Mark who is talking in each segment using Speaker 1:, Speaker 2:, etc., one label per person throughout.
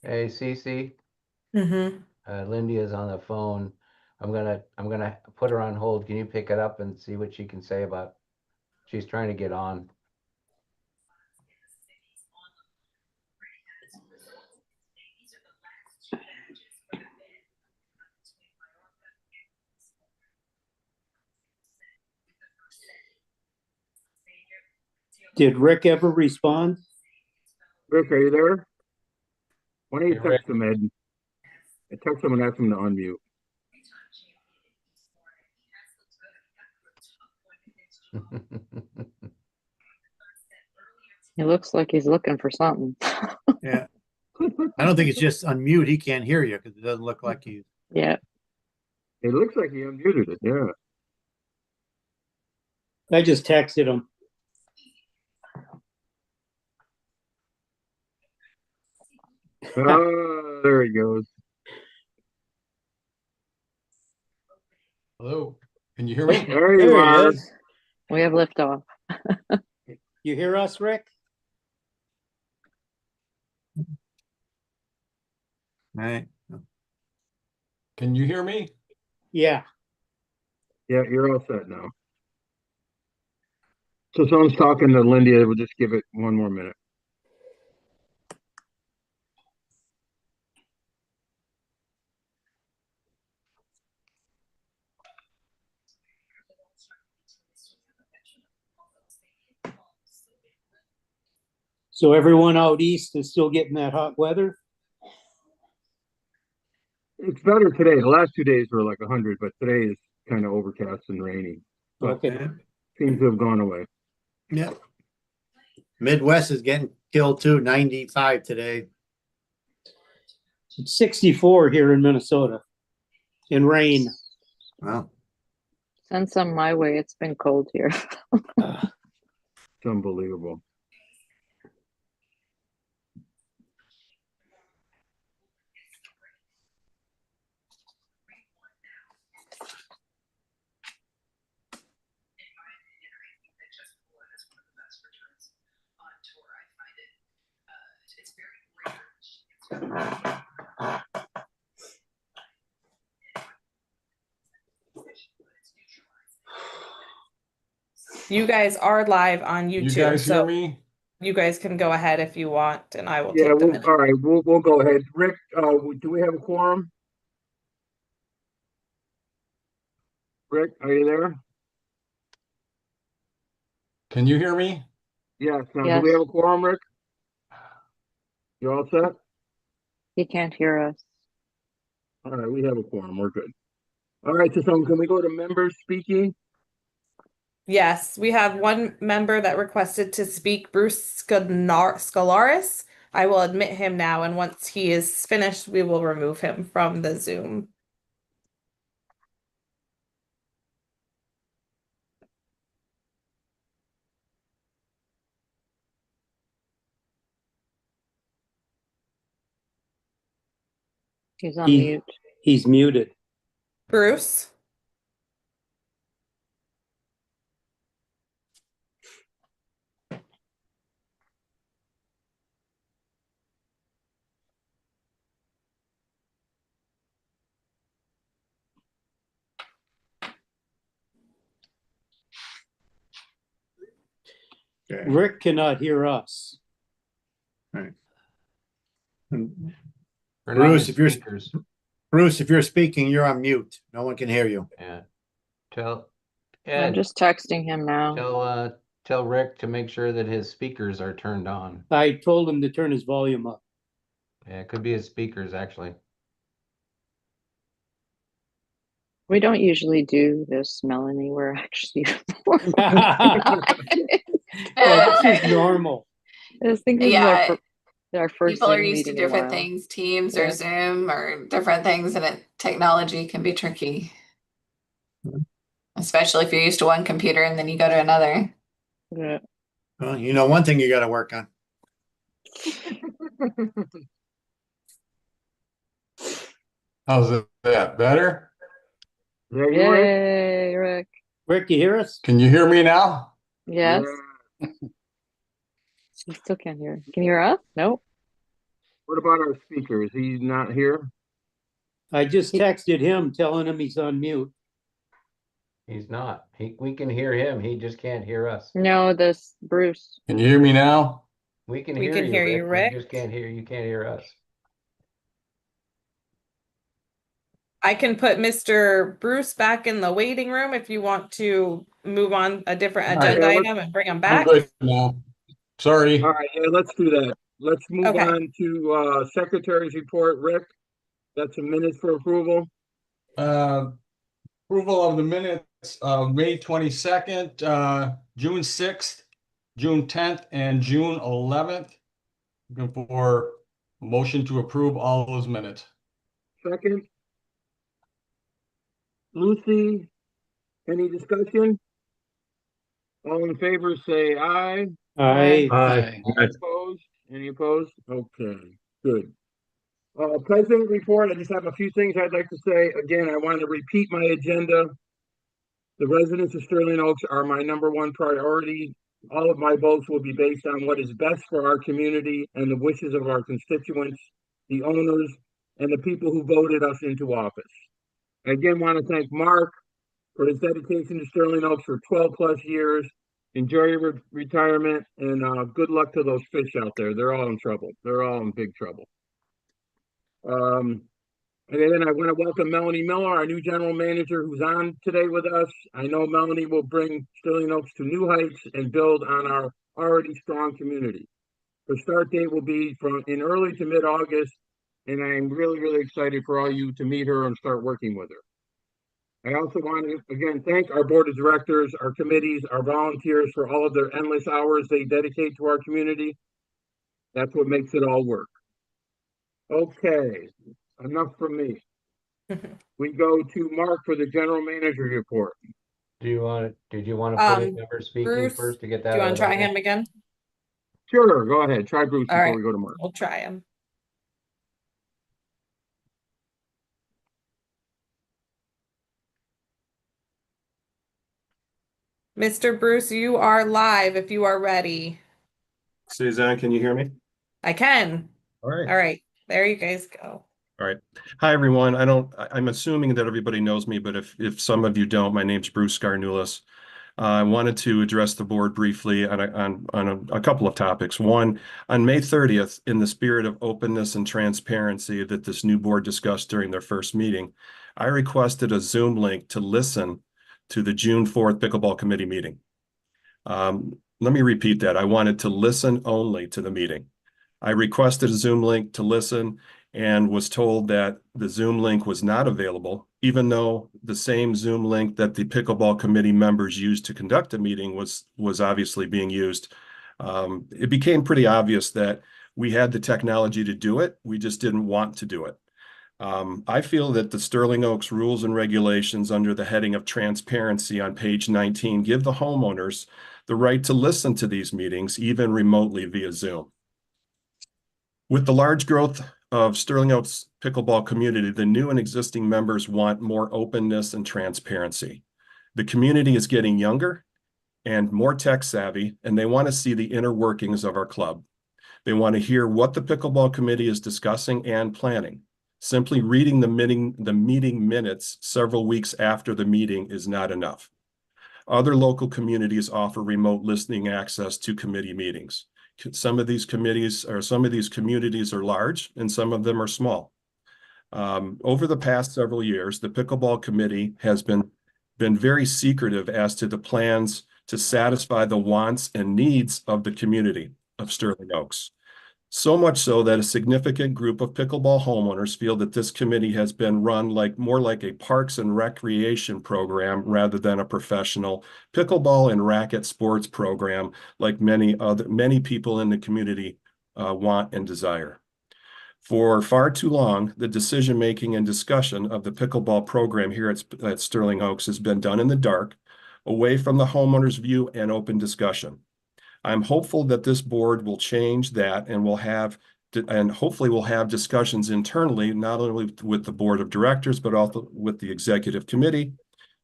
Speaker 1: Hey, Cece,
Speaker 2: Mm-hmm.
Speaker 1: Lindy is on the phone. I'm gonna put her on hold. Can you pick it up and see what she can say about? She's trying to get on.
Speaker 3: Did Rick ever respond?
Speaker 4: Rick, are you there? Why don't you
Speaker 1: Hey, Rick.
Speaker 4: text him, Ed? I text him and ask him to unmute.
Speaker 5: He looks like he's looking for something.
Speaker 3: Yeah. I don't think it's just unmute. He can't hear you because it doesn't look like he's.
Speaker 5: Yeah.
Speaker 4: It looks like he unmuted it. Yeah.
Speaker 3: I just texted him.
Speaker 4: There he goes.
Speaker 6: Hello, can you hear me?
Speaker 4: There you
Speaker 3: There he
Speaker 4: are.
Speaker 3: is.
Speaker 5: We have liftoff.
Speaker 3: You hear us, Rick? Right.
Speaker 6: Can you hear me?
Speaker 3: Yeah.
Speaker 4: Yeah, you're all set now. So someone's talking to Lindy. We'll just give it one more minute.
Speaker 3: So everyone out east is still getting that hot weather?
Speaker 4: It's better today. The last 2 days were like 100, but today is kind of overcast and rainy. But
Speaker 3: Okay.
Speaker 4: seems to have gone away.
Speaker 3: Yeah. Midwest is getting killed too. 95 today. It's 64 here in Minnesota. In rain. Wow.
Speaker 5: Send some my way. It's been cold here.
Speaker 4: It's unbelievable.
Speaker 2: You guys are live on
Speaker 6: You
Speaker 2: YouTube,
Speaker 6: guys hear
Speaker 2: so
Speaker 6: me?
Speaker 2: you guys can go ahead if you want, and I will
Speaker 4: Yeah,
Speaker 2: take the minute.
Speaker 4: all right, we'll go ahead. Rick, do we have a quorum? Rick, are you there?
Speaker 6: Can you hear me?
Speaker 4: Yes. Now, do
Speaker 5: Yes.
Speaker 4: we have a quorum, Rick? You all set?
Speaker 5: He can't hear us.
Speaker 4: All right, we have a quorum. We're good. All right, so can we go to members speaking?
Speaker 2: Yes, we have one member that requested to speak, Bruce Scalaris. I will admit him now, and once he is finished, we will remove him from the Zoom.
Speaker 5: He's on mute.
Speaker 3: He's muted.
Speaker 2: Bruce?
Speaker 3: Okay. Rick cannot hear us. Right. Bruce, if you're speaking, you're on mute. No one can hear you.
Speaker 1: Yeah. Tell
Speaker 5: I'm
Speaker 1: Ed,
Speaker 5: just texting him now.
Speaker 1: tell Rick to make sure that his speakers are turned on.
Speaker 3: I told him to turn his volume up.
Speaker 1: Yeah, it could be his speakers actually.
Speaker 5: We don't usually do this, Melanie. We're actually.
Speaker 3: Well, this is normal.
Speaker 5: I was thinking
Speaker 7: Yeah,
Speaker 5: our first
Speaker 7: people are
Speaker 5: Zoom
Speaker 7: used to
Speaker 5: meeting in a
Speaker 7: different
Speaker 5: while.
Speaker 7: things, Teams
Speaker 5: Yeah.
Speaker 7: or Zoom or different things, and technology can be tricky, especially if you're used to one computer and then you go to another.
Speaker 5: Yeah.
Speaker 3: Well, you know, one thing you got to work on.
Speaker 6: How's that? Better?
Speaker 4: Yeah, you Rick?
Speaker 5: Yay, Rick.
Speaker 3: Rick, you hear us?
Speaker 6: Can you hear me now?
Speaker 5: Yes.
Speaker 4: Yeah.
Speaker 5: He still can't hear. Can you hear us? Nope.
Speaker 4: What about our speaker? Is he not here?
Speaker 8: I just texted him telling him he's on mute.
Speaker 1: He's not. We can hear him. He just can't hear us.
Speaker 5: No, this Bruce.
Speaker 6: Can you hear me now?
Speaker 1: We can
Speaker 2: We
Speaker 1: hear
Speaker 2: can
Speaker 1: you,
Speaker 2: hear you,
Speaker 1: Rick.
Speaker 2: Rick.
Speaker 1: We just can't hear, you can't hear us.
Speaker 2: I can put Mr. Bruce back in the waiting room if you want to move on a different
Speaker 6: All right.
Speaker 2: agenda
Speaker 4: Yeah,
Speaker 2: item and bring him
Speaker 6: I'm
Speaker 2: back.
Speaker 6: good now. Sorry.
Speaker 4: All right, yeah, let's do that. Let's move
Speaker 2: Okay.
Speaker 4: on to secretary's report. Rick, that's a minute for approval.
Speaker 6: Approval of the minutes of May 22nd, June 6th, June 10th, and June 11th. Looking for a motion to approve all those minutes.
Speaker 4: Second. Lucy, any discussion? All in favor, say aye.
Speaker 8: Aye.
Speaker 3: Aye.
Speaker 4: Any opposed? Any opposed? Okay, good. President report, I just have a few things I'd like to say. Again, I want to repeat my agenda. The residents of Sterling Oaks are my number one priority. All of my votes will be based on what is best for our community and the wishes of our constituents, the owners, and the people who voted us into office. I again want to thank Mark for his dedication to Sterling Oaks for 12 plus years. Enjoy your retirement, and good luck to those fish out there. They're all in trouble. They're all in big trouble. And then I want to welcome Melanie Miller, our new general manager, who's on today with us. I know Melanie will bring Sterling Oaks to new heights and build on our already strong community. Her start date will be in early to mid-August, and I'm really, really excited for all you to meet her and start working with her. I also want to, again, thank our board of directors, our committees, our volunteers for all of their endless hours they dedicate to our community. That's what makes it all work. Okay, enough from me. We go to Mark for the general manager report.
Speaker 1: Did you want to put in member speaking
Speaker 2: Bruce,
Speaker 1: first to get
Speaker 2: Do
Speaker 1: that?
Speaker 2: you want
Speaker 1: out
Speaker 2: to
Speaker 1: of
Speaker 2: try
Speaker 1: the way?
Speaker 2: him again?
Speaker 4: Sure, go ahead. Try Bruce
Speaker 2: All
Speaker 4: before
Speaker 2: right.
Speaker 4: we go to Mark.
Speaker 2: We'll try him. Mr. Bruce, you are live if you are ready.
Speaker 9: Suzanne, can you hear me?
Speaker 2: I can.
Speaker 9: All right.
Speaker 2: All right. There you guys go.
Speaker 9: All right. Hi, everyone. I'm assuming that everybody knows me, but if some of you don't, my name's Bruce Skarnulis. I wanted to address the board briefly on a couple of topics. One, on May 30th, in the spirit of openness and transparency that this new board discussed during their first meeting, I requested a Zoom link to listen to the June 4th Pickleball Committee meeting. Let me repeat that. I wanted to listen only to the meeting. I requested a Zoom link to listen and was told that the Zoom link was not available, even though the same Zoom link that the Pickleball Committee members used to conduct the meeting was obviously being used. It became pretty obvious that we had the technology to do it. We just didn't want to do it. I feel that the Sterling Oaks rules and regulations under the heading of transparency on page 19 give the homeowners the right to listen to these meetings, even remotely via Zoom. With the large growth of Sterling Oaks pickleball community, the new and existing members want more openness and transparency. The community is getting younger and more tech savvy, and they want to see the inner workings of our club. They want to hear what the pickleball committee is discussing and planning. Simply reading the meeting minutes several weeks after the meeting is not enough. Other local communities offer remote listening access to committee meetings. Some of these committees or some of these communities are large and some of them are small. Over the past several years, the Pickleball Committee has been very secretive as to the plans to satisfy the wants and needs of the community of Sterling Oaks. So much so that a significant group of pickleball homeowners feel that this committee has been run more like a parks and recreation program rather than a professional pickleball and racket sports program like many people in the community want and desire. For far too long, the decision-making and discussion of the pickleball program here at Sterling Oaks has been done in the dark, away from the homeowner's view and open discussion. I'm hopeful that this board will change that and hopefully we'll have discussions internally, not only with the board of directors, but also with the executive committee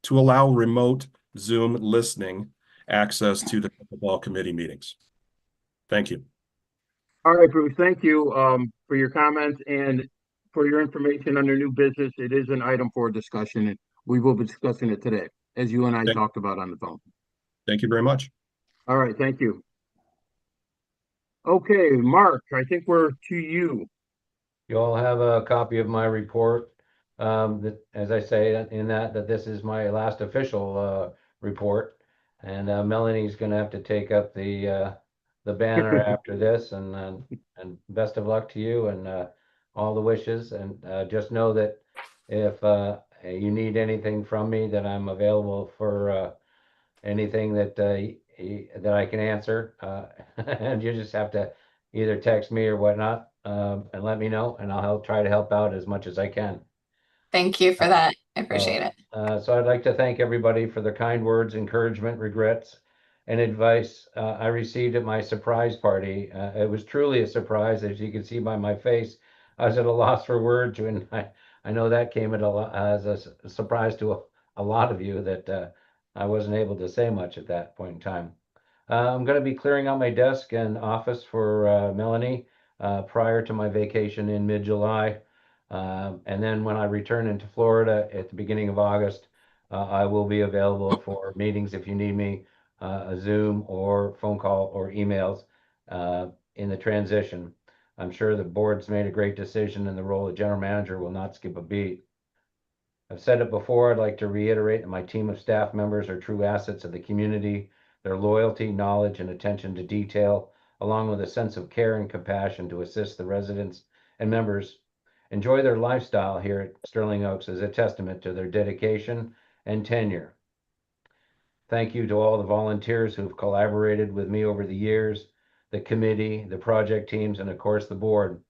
Speaker 9: to allow remote Zoom listening access to the pickleball committee meetings. Thank you.
Speaker 4: All right, Bruce, thank you for your comments and for your information under new business. It is an item for discussion, and we will be discussing it today, as you and I
Speaker 9: Thank-
Speaker 4: talked about on the phone.
Speaker 9: Thank you very much.
Speaker 4: All right, thank you. Okay, Mark, I think we're to you.
Speaker 1: You all have a copy of my report. That, as I say in that this is my last official report, and Melanie's going to have to take up the banner after this. And best of luck to you and all the wishes. And just know that if you need anything from me, that I'm available for anything that that I can answer. And you just have to either text me or whatnot, and let me know, and I'll try to help out as much as I can.
Speaker 7: Thank you for that. I appreciate it.
Speaker 1: So I'd like to thank everybody for their kind words, encouragement, regrets, and advice I received at my surprise party. It was truly a surprise, as you can see by my face. I was at a loss for words, and I know that came as a surprise to a lot of you that I wasn't able to say much at that point in time. I'm going to be clearing out my desk and office for Melanie prior to my vacation in mid-July. And then when I return into Florida at the beginning of August, I will be available for meetings if you need me, a Zoom or phone call or emails in the transition. I'm sure the board's made a great decision, and the role of general manager will not skip a beat. I've said it before, I'd like to reiterate that my team of staff members are true assets of the community. Their loyalty, knowledge, and attention to detail, along with a sense of care and compassion to assist the residents and members enjoy their lifestyle here at Sterling Oaks, is a testament to their dedication and tenure. Thank you to all the volunteers who've collaborated with me over the years, the committee, the project teams, and of course the board.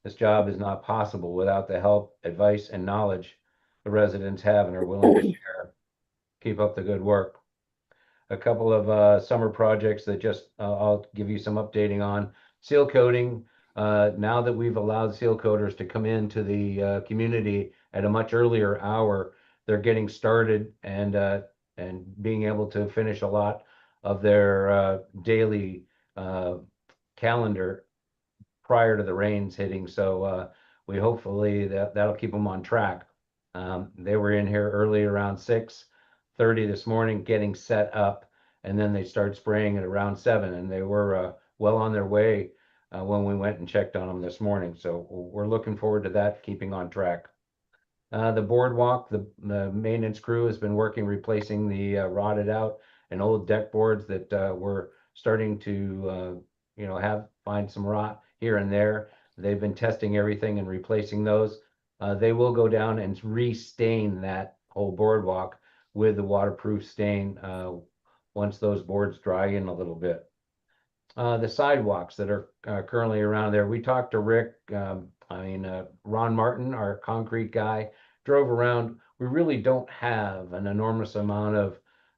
Speaker 1: This job is not possible without the help, advice, and knowledge the residents have and are willing to share. Keep up the good work. A couple of summer projects that just I'll give you some updating on. Seal coating. Now that we've allowed seal coaters to come into the community at a much earlier hour, they're getting started and being able to finish a lot of their daily calendar prior to the rains hitting. So we hopefully that'll keep them on track. They were in here early around 6:30 this morning getting set up, and then they start spraying at around 7, and they were well on their way when we went and checked on them this morning. So we're looking forward to that, keeping on track. The boardwalk, the maintenance crew has been working replacing the rotted out and old deck boards that were starting to find some rot here and there. They've been testing everything and replacing those. They will go down and re-stain that whole boardwalk with the waterproof stain once those boards dry in a little bit. The sidewalks that are currently around there, we talked to Rick, Ron Martin, our concrete guy, drove around. We really don't have an enormous amount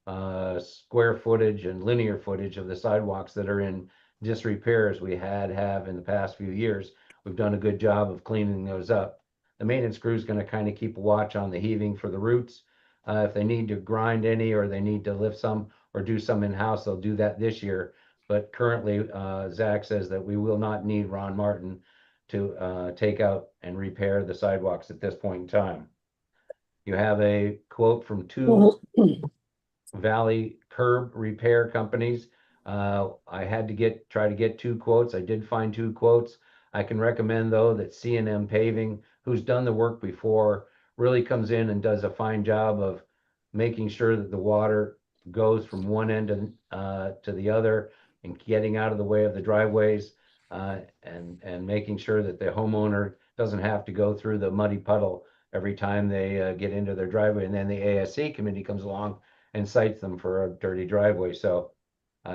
Speaker 1: of square footage and linear footage of the sidewalks that are in disrepair as we have in the past few years. We've done a good job of cleaning those up. The maintenance crew is going to kind of keep a watch on the heaving for the roots. If they need to grind any or they need to lift some or do some in-house, they'll do that this year. But currently, Zach says that we will not need Ron Martin to take out and repair the sidewalks at this point in time. You have a quote from two Valley curb repair companies. I had to try to get 2 quotes. I did find 2 quotes. I can recommend though that C&M Paving, who's done the work before, really comes in and does a fine job of making sure that the water goes from one end to the other and getting out of the way of the driveways, and making sure that the homeowner doesn't have to go through the muddy puddle every time they get into their driveway. And then the ASC committee comes along and cites them for a dirty driveway. So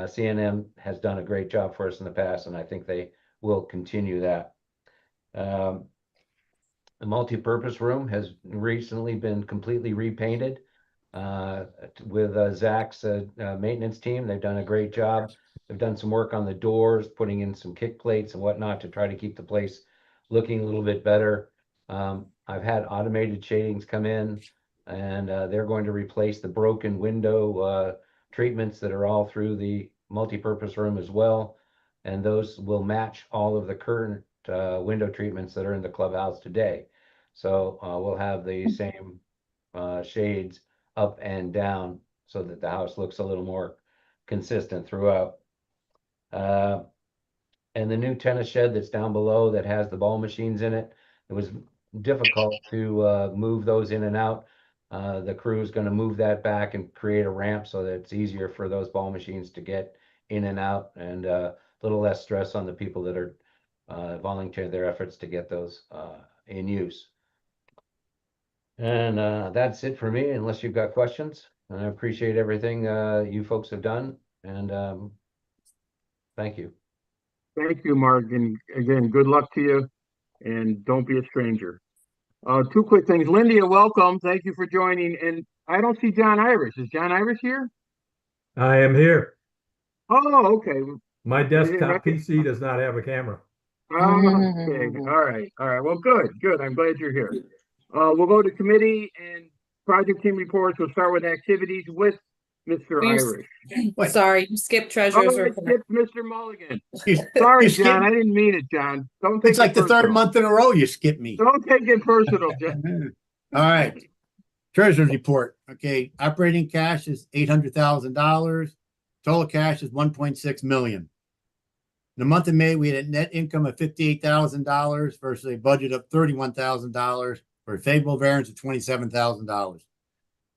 Speaker 1: C&M has done a great job for us in the past, and I think they will continue that. The multi-purpose room has recently been completely repainted with Zach's maintenance team. They've done a great job. They've done some work on the doors, putting in some kick plates and whatnot to try to keep the place looking a little bit better. I've had automated shadings come in, and they're going to replace the broken window treatments that are all through the multi-purpose room as well. and those will match all of the current window treatments that are in the clubhouse today. So we'll have the same shades up and down so that the house looks a little more consistent throughout. And the new tennis shed that's down below that has the ball machines in it, it was difficult to move those in and out. The crew is going to move that back and create a ramp so that it's easier for those ball machines to get in and out, and a little less stress on the people that are volunteering their efforts to get those in use. And that's it for me, unless you've got questions. And I appreciate everything you folks have done, and thank you.
Speaker 4: Thank you, Mark, and again, good luck to you, and don't be a stranger. Two quick things. Linda, welcome. Thank you for joining. And I don't see John Irish. Is John Irish here?
Speaker 10: I am here.
Speaker 4: Oh, okay.
Speaker 10: My desktop PC does not have a camera.
Speaker 4: Okay. All right. All right. Well, good. Good. I'm glad you're here. We'll go to committee and project team reports. We'll start with activities with Mr. Irish.
Speaker 2: Sorry, you skipped treasurer's
Speaker 4: Oh, I
Speaker 2: report.
Speaker 4: skipped Mr. Mulligan.
Speaker 3: You-
Speaker 4: Sorry,
Speaker 3: you
Speaker 4: John.
Speaker 3: skipped-
Speaker 4: I didn't mean it, John. Don't take
Speaker 3: It's like
Speaker 4: it
Speaker 3: the third
Speaker 4: personal.
Speaker 3: month in a row you skipped me.
Speaker 4: Don't take it personal, John.
Speaker 3: All right. Treasurer's report. Okay, operating cash is $800,000. Total cash is 1.6 million. In the month of May, we had a net income of $58,000 versus a budget of $31,000 for a favorable variance of $27,000.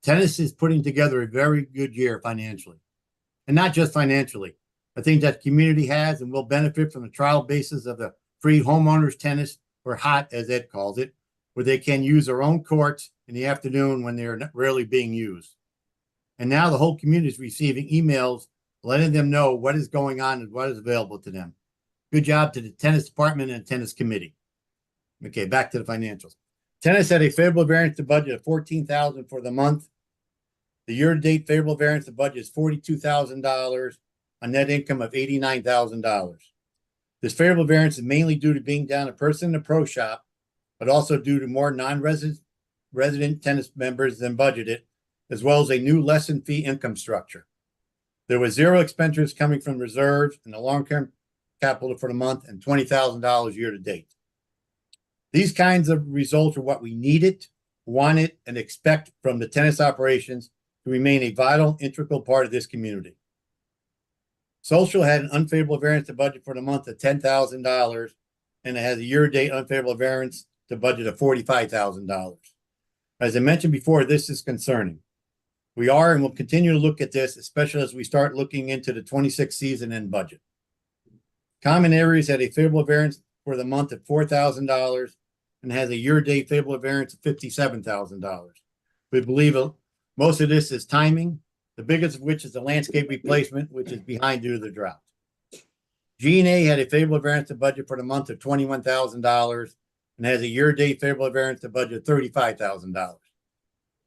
Speaker 3: Tennis is putting together a very good year financially, and not just financially. I think that the community has and will benefit from the trial basis of the free homeowners tennis, or HOT as Ed calls it, where they can use their own courts in the afternoon when they're not rarely being used. And now the whole community is receiving emails letting them know what is going on and what is available to them. Good job to the tennis department and tennis committee. Okay, back to the financials. Tennis had a favorable variance to budget of $14,000 for the month. The year-to-date favorable variance to budget is $42,000, a net income of $89,000. This favorable variance is mainly due to being down a person in the pro shop, but also due to more non-resident tennis members than budgeted, as well as a new lesson fee income structure. There was zero expenditures coming from reserves and the long-term capital for the month, and $20,000 year-to-date. These kinds of results are what we needed, wanted, and expect from the tennis operations to remain a vital, integral part of this community. Social had an unfavorable variance to budget for the month of $10,000, and it has a year-to-date unfavorable variance to budget of $45,000. As I mentioned before, this is concerning. We are and will continue to look at this, especially as we start looking into the 26 season and budget. Common areas had a favorable variance for the month of $4,000 and has a year-to-date favorable variance of $57,000. We believe most of this is timing, the biggest of which is the landscape replacement, which is behind due to the drought. G&A had a favorable variance to budget for the month of $21,000 and has a year-to-date favorable variance to budget of $35,000.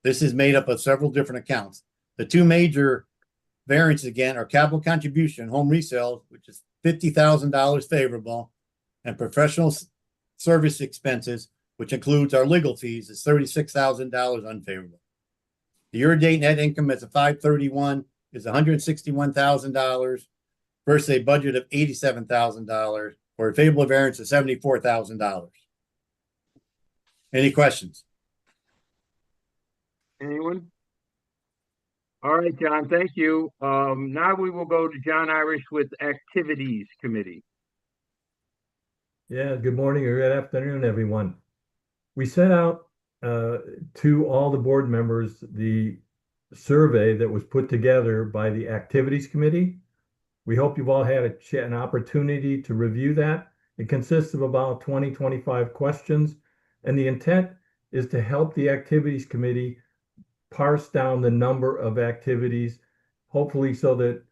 Speaker 3: This is made up of several different accounts. The two major variances again are capital contribution, home resales, which is $50,000 favorable, and professional service expenses, which includes our legal fees, is $36,000 unfavorable. The year-to-date net income as of 5/31 is $161,000 versus a budget of $87,000 for a favorable variance of $74,000. Any questions?
Speaker 4: Anyone? All right, John, thank you. Now we will go to John Irish with Activities Committee.
Speaker 10: Yeah, good morning or good afternoon, everyone. We sent out to all the board members the survey that was put together by the Activities Committee. We hope you've all had an opportunity to review that. It consists of about 20-25 questions, and the intent is to help the Activities Committee parse down the number of activities, hopefully so that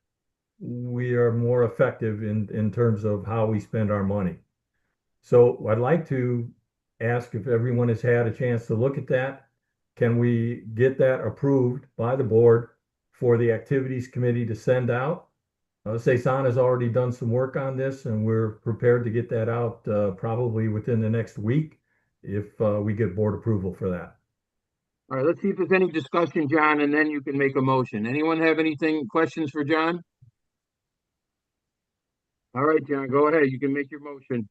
Speaker 10: we are more effective in terms of how we spend our money. So I'd like to ask if everyone has had a chance to look at that. Can we get that approved by the board for the Activities Committee to send out? Cezanne has already done some work on this, and we're prepared to get that out probably within the next week if we get board approval for that.
Speaker 4: All right, let's see if there's any discussion, John, and then you can make a motion. Anyone have questions for John? All right, John, go ahead. You can make your motion.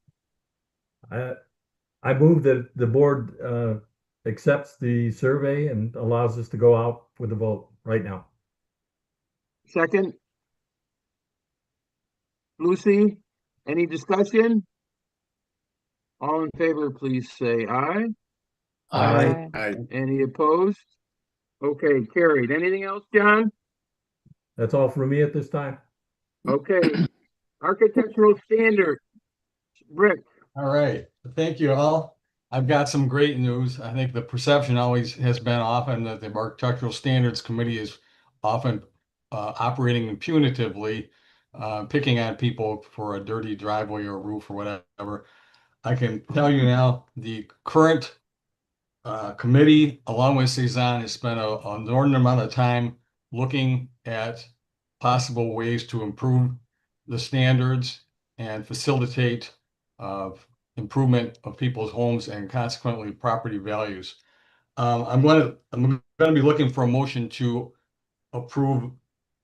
Speaker 10: I move that the board accepts the survey and allows us to go out with a vote right now.
Speaker 4: Second? Lucy, any discussion? All in favor, please say aye.
Speaker 8: Aye.
Speaker 4: Any opposed? Okay, carried. Anything else, John?
Speaker 10: That's all for me at this time.
Speaker 4: Okay. Architectural standard. Rick,
Speaker 6: All right, thank you all. I've got some great news. I think the perception always has been often that the Architectural Standards Committee is often operating punitively, picking on people for a dirty driveway or roof or whatever. I can tell you now, the current committee, along with Cezanne, has spent an inordinate amount of time looking at possible ways to improve the standards and facilitate improvement of people's homes and consequently property values. I'm going to be looking for a motion to approve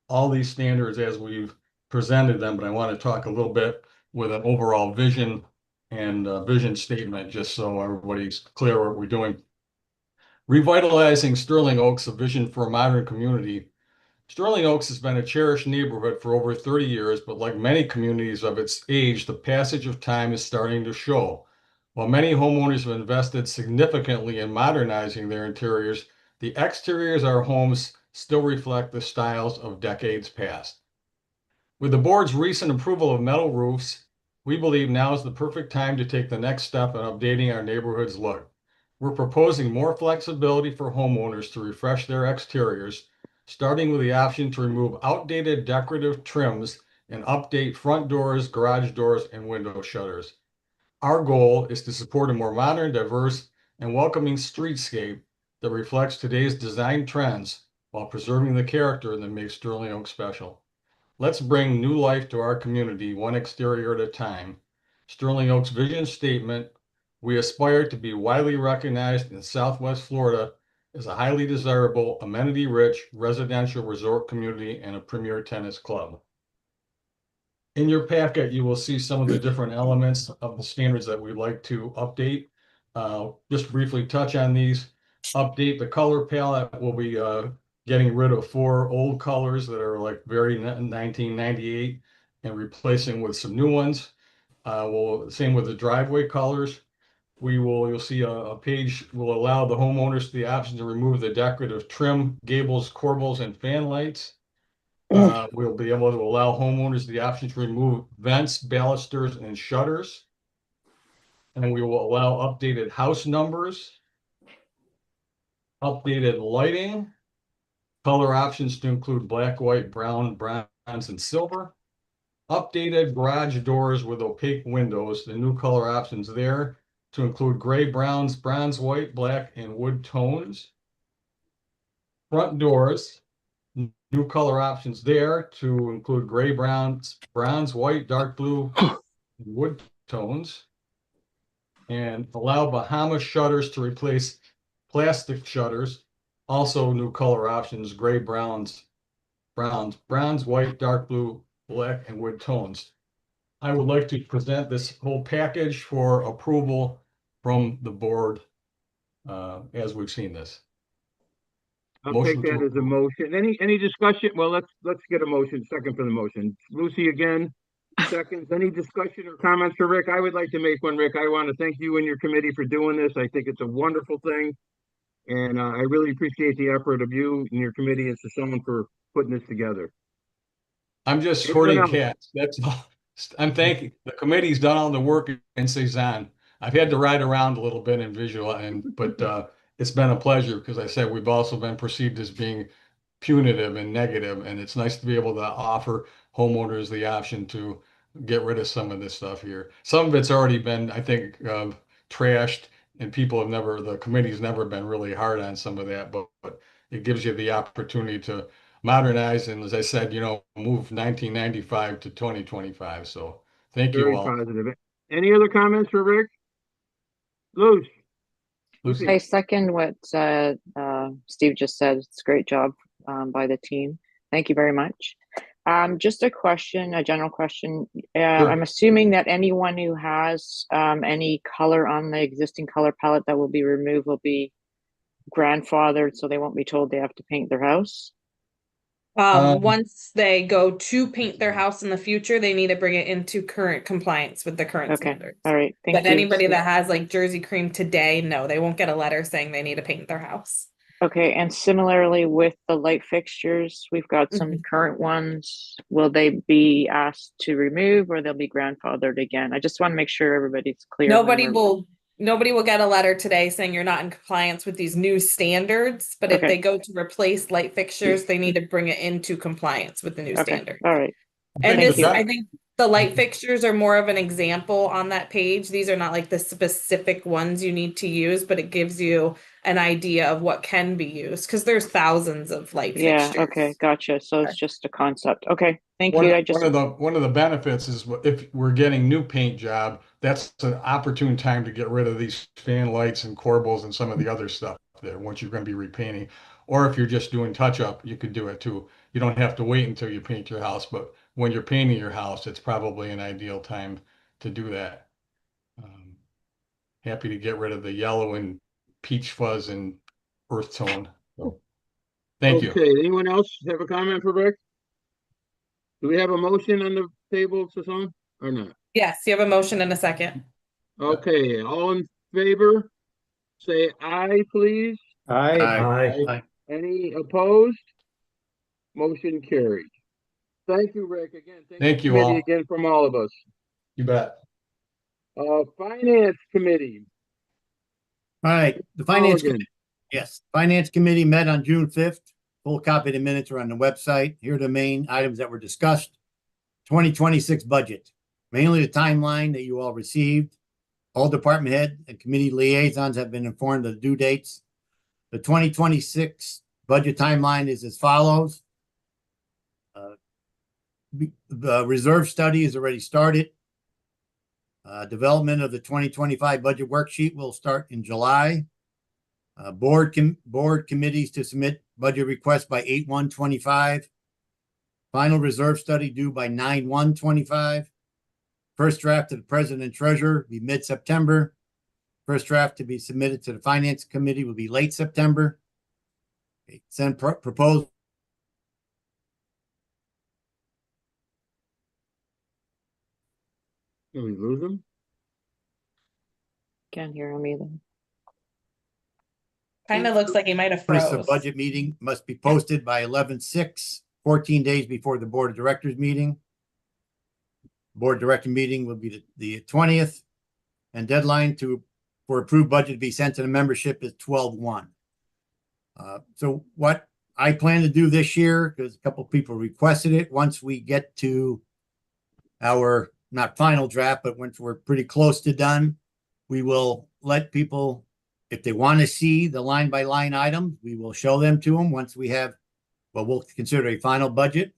Speaker 6: all these standards as we've presented them, but I want to talk a little bit with an overall vision and vision statement, just so everybody's clear what we're doing. Revitalizing Sterling Oaks, a vision for a modern community. Sterling Oaks has been a cherished neighborhood for over 30 years, but like many communities of its age, the passage of time is starting to show. While many homeowners have invested significantly in modernizing their interiors, the exteriors of our homes still reflect the styles of decades past. With the board's recent approval of metal roofs, we believe now is the perfect time to take the next step in updating our neighborhood's look. We're proposing more flexibility for homeowners to refresh their exteriors, starting with the option to remove outdated decorative trims and update front doors, garage doors, and window shutters. Our goal is to support a more modern, diverse, and welcoming streetscape that reflects today's design trends while preserving the character that makes Sterling Oaks special. Let's bring new life to our community, one exterior at a time. Sterling Oaks vision statement: we aspire to be widely recognized in Southwest Florida as a highly desirable, amenity-rich residential resort community and a premier tennis club. In your packet, you will see some of the different elements of the standards that we'd like to update. Just briefly touch on these. Update the color palette. We'll be getting rid of 4 old colors that are like very 1998 and replacing with some new ones. Same with the driveway colors. You'll see a page will allow the homeowners the option to remove the decorative trim, gables, corbels, and fan lights. We'll be able to allow homeowners the option to remove vents, balusters, and shutters. And we will allow updated house numbers, updated lighting, color options to include black, white, brown, bronze, and silver. Updated garage doors with opaque windows, the new color options there to include gray, browns, bronze, white, black, and wood tones. Front doors, new color options there to include gray, bronze, white, dark blue, and wood tones. And allow Bahama shutters to replace plastic shutters. Also new color options, gray, browns, white, dark blue, black, and wood tones. I would like to present this whole package for approval from the board as we've seen this.
Speaker 4: I'll take that as a motion. Any discussion? Well, let's get a motion, second for the motion. Lucy again, seconds. Any discussion or comments for Rick? I would like to make one, Rick. I want to thank you and your committee for doing this. I think it's a wonderful thing. And I really appreciate the effort of you and your committee and Cezanne for putting this together.
Speaker 6: I'm just sorting cats. That's all. I'm thanking the committee's done all the work in Cezanne. I've had to ride around a little bit in visual, but it's been a pleasure because I said we've also been perceived as being punitive and negative, and it's nice to be able to offer homeowners the option to get rid of some of this stuff here. Some of it's already been, I think, trashed, and the committee's never been really hard on some of that, but it gives you the opportunity to modernize and, as I said, move 1995 to 2025. So thank you all.
Speaker 4: Very positive. Any other comments for Rick? Lucy.
Speaker 5: I second what Steve just said. It's a great job by the team. Thank you very much. Just a question, a general question. I'm assuming that anyone who has any color on the existing color palette that will be removed will be grandfathered, so they won't be told they have to paint their house.
Speaker 2: Once they go to paint their house in the future, they need to bring it into current compliance with the current
Speaker 5: Okay,
Speaker 2: standards.
Speaker 5: all right, thank
Speaker 2: But
Speaker 5: you.
Speaker 2: anybody that has like Jersey Cream today, no, they won't get a letter saying they need to paint their house.
Speaker 5: Okay, and similarly with the light fixtures, we've got some
Speaker 2: Mhm.
Speaker 5: current ones. Will they be asked to remove or they'll be grandfathered again? I just want to make sure everybody's clear. when
Speaker 2: Nobody
Speaker 5: we're-
Speaker 2: will get a letter today saying you're not in compliance with these new standards, but if
Speaker 5: Okay.
Speaker 2: they go to replace light fixtures, they need to bring it into compliance with the new
Speaker 5: Okay,
Speaker 2: standard.
Speaker 5: all right.
Speaker 2: And
Speaker 5: Thank
Speaker 2: this,
Speaker 5: you.
Speaker 2: I think the light fixtures are more of an example on that page. These are not like the specific ones you need to use, but it gives you an idea of what can be used because there's thousands of light
Speaker 5: Yeah,
Speaker 2: fixtures.
Speaker 5: okay, gotcha. So it's just a concept. Okay, thank
Speaker 6: One,
Speaker 5: you. I just,
Speaker 6: one of the benefits is if we're getting new paint job, that's an opportune time to get rid of these fan lights and corbels and some of the other stuff there once you're going to be repainting. Or if you're just doing touch up, you could do it too. You don't have to wait until you paint your house, but when you're painting your house, it's probably an ideal time to do that. Happy to get rid of the yellow and peach fuzz and earth tone. So, thank you.
Speaker 4: Okay, anyone else have a comment for Rick? Do we have a motion on the table, Sasan, or not?
Speaker 2: Yes, you have a motion in a second.
Speaker 4: Okay, all in favor? Say aye, please.
Speaker 8: Aye.
Speaker 10: Aye.
Speaker 4: Any opposed? Motion carried. Thank you, Rick, again.
Speaker 6: Thank you
Speaker 4: committee
Speaker 6: all.
Speaker 4: Again from all of us.
Speaker 6: You bet.
Speaker 4: Finance Committee.
Speaker 3: All right, the Finance
Speaker 4: Mulligan.
Speaker 3: Committee, yes, Finance Committee met on June 5th. Full copy of the minutes are on the website. Here are the main items that were discussed. 2026 budget, mainly the timeline that you all received. All department head and committee liaisons have been informed of the due dates. The 2026 budget timeline is as follows. The reserve study is already started. Development of the 2025 budget worksheet will start in July. Board committees to submit budget requests by 8/1/25. Final reserve study due by 9/1/25. First draft to the president and treasurer be mid-September. First draft to be submitted to the finance committee will be late September. Send proposed.
Speaker 4: Did we lose them?
Speaker 5: can't hear him either.
Speaker 2: Kind of looks like he might have
Speaker 3: Notice
Speaker 2: froze.
Speaker 3: of budget meeting must be posted by 11/6, 14 days before the board of directors meeting. Board director meeting will be the 20th, and deadline for approved budget to be sent to the membership is 12/1. So what I plan to do this year, because a couple of people requested it, once we get to our not final draft, but once we're pretty close to done, we will let people, if they want to see the line by line items, we will show them to them once we have what we'll consider a final budget.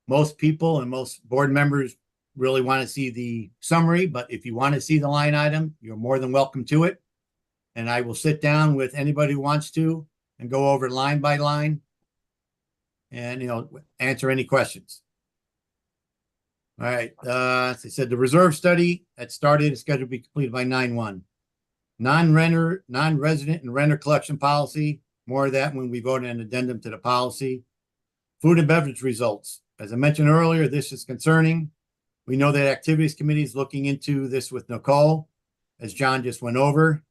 Speaker 3: Most people and most board members really want to see the summary, but if you want to see the line item, you're more than welcome to it. And I will sit down with anybody who wants to and go over line by line and, answer any questions. All right, as I said, the reserve study that started is scheduled to be completed by 9/1. Non-resident and renter collection policy, more of that when we vote an addendum to the policy. Food and beverage results. As I mentioned earlier, this is concerning. We know that activities committee is looking into this with Nicole, as John just went over.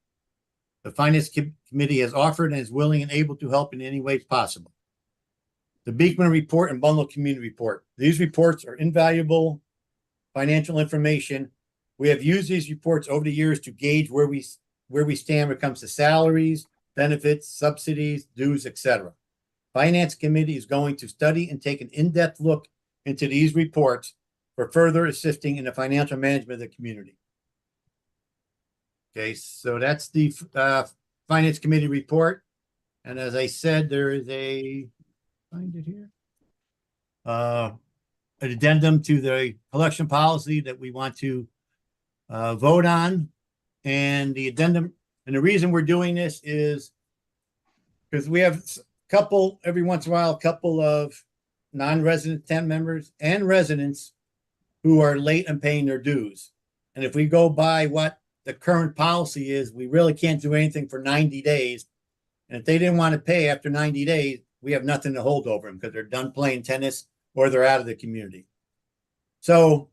Speaker 3: The finance committee has offered and is willing and able to help in any ways possible. The Beekman report and Bundle community report. These reports are invaluable financial information. We have used these reports over the years to gauge where we stand when it comes to salaries, benefits, subsidies, dues, etc. Finance committee is going to study and take an in-depth look into these reports for further assisting in the financial management of the community. Okay, so that's the finance committee report. And as I said, there is find it here. An addendum to the collection policy that we want to vote on. And the addendum, and the reason we're doing this is because we have every once in a while, a couple of non-resident tent members and residents who are late in paying their dues. And if we go by what the current policy is, we really can't do anything for 90 days. And if they didn't want to pay after 90 days, we have nothing to hold over them because they're done playing tennis or they're out of the community. So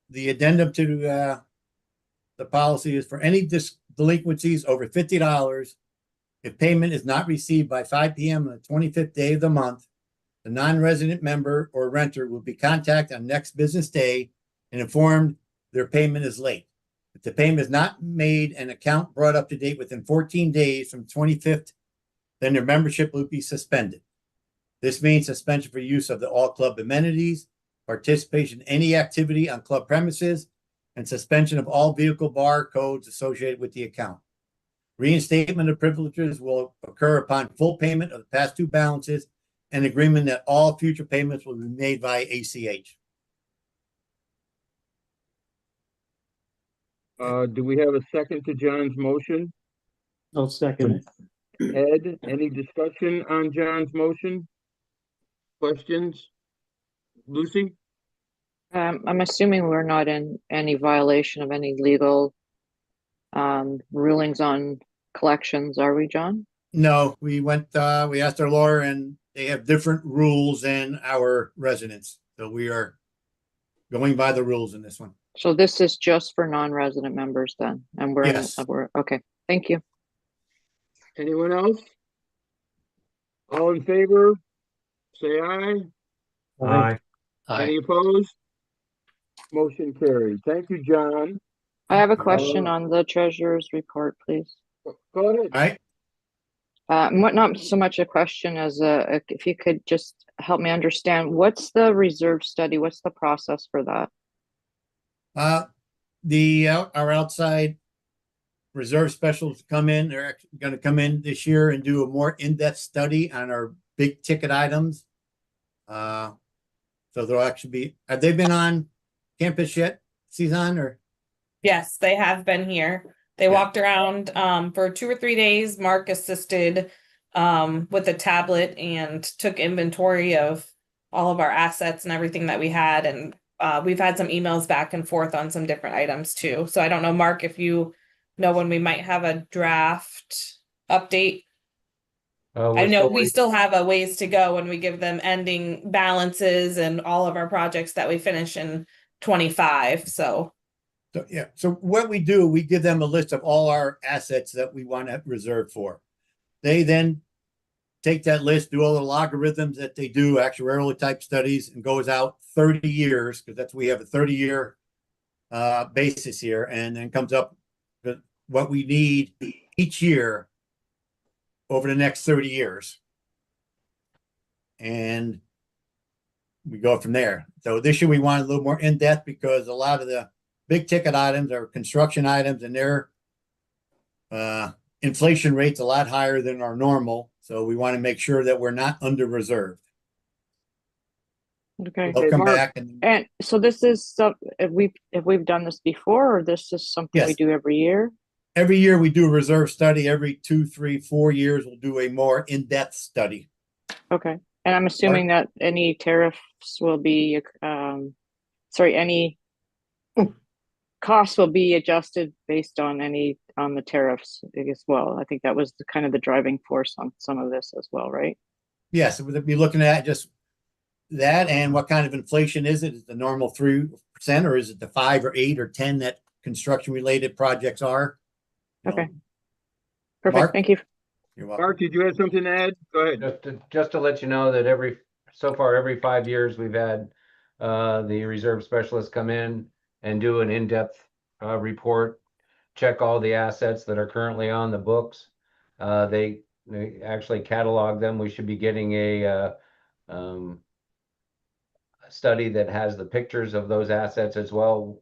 Speaker 3: the addendum to the policy is for any delinquencies over $50, if payment is not received by 5 p.m. on the 25th day of the month, the non-resident member or renter will be contacted on next business day and informed their payment is late. If the payment is not made and account brought up to date within 14 days from 25th, then their membership will be suspended. This means suspension for use of the all club amenities, participation in any activity on club premises, and suspension of all vehicle bar codes associated with the account. Reinstatement of privileges will occur upon full payment of the past due balances and agreement that all future payments will be made by ACH.
Speaker 4: Do we have a second to John's motion?
Speaker 8: I'll second it.
Speaker 4: Ed, any discussion on John's motion? Questions? Lucy?
Speaker 5: I'm assuming we're not in any violation of any legal rulings on collections, are we, John?
Speaker 3: No, we asked our lawyer and they have different rules than our residents. So we are going by the rules in this one.
Speaker 5: So this is just for non-resident members then, and
Speaker 3: Yes.
Speaker 5: we're okay. Thank you.
Speaker 4: Anyone else? All in favor? Say aye.
Speaker 10: Aye.
Speaker 4: Any opposed? Motion carried. Thank you, John.
Speaker 5: I have a question on the treasurer's report, please.
Speaker 4: Go ahead.
Speaker 3: All right.
Speaker 5: Not so much a question as if you could just help me understand, what's the reserve study? What's the process for that?
Speaker 3: Our outside reserve specialists come in. They're actually going to come in this year and do a more in-depth study on our big ticket items. So there'll actually be. Have they been on campus yet, Suzanne? Or
Speaker 2: Yes, they have been here. They walked around for 2 or 3 days. Mark assisted with a tablet and took inventory of all of our assets and everything that we had. And we've had some emails back and forth on some different items too. So I don't know, Mark, if you know when we might have a draft update. I know we still have a ways to go when we give them ending balances and all of our projects that we finish in 25. So
Speaker 3: yeah. So what we do, we give them a list of all our assets that we want to reserve for. They then take that list, do all the logarithms that they do, actuarial type studies, and goes out 30 years, because that's, we have a 30-year basis here, and then comes up with what we need each year over the next 30 years. And we go from there. So this year we want a little more in-depth because a lot of the big ticket items are construction items, and their inflation rate's a lot higher than our normal. So we want to make sure that we're not under reserved.
Speaker 5: Okay.
Speaker 3: They'll come
Speaker 4: Mark.
Speaker 3: back
Speaker 5: And so this is if we've done this before, or this is something we
Speaker 3: Yes.
Speaker 5: do every year?
Speaker 3: Every year we do a reserve study. Every 2, 3, 4 years, we'll do a more in-depth study.
Speaker 5: Okay. And I'm assuming that any tariffs will be, any costs will be adjusted based on the tariffs as well. I think that was kind of the driving force on some of this as well, right?
Speaker 3: Yes, we'll be looking at just that and what kind of inflation is it? Is it the normal 3%, or is it the 5 or 8 or 10 that construction related projects are?
Speaker 5: Okay. Perfect.
Speaker 3: Mark?
Speaker 5: Thank you.
Speaker 3: You're welcome.
Speaker 4: Mark, did you have something to add? Go ahead.
Speaker 1: Just to let you know that every 5 years we've had the reserve specialists come in and do an in-depth report, check all the assets that are currently on the books. They actually catalog them. We should be getting a study that has the pictures of those assets as well.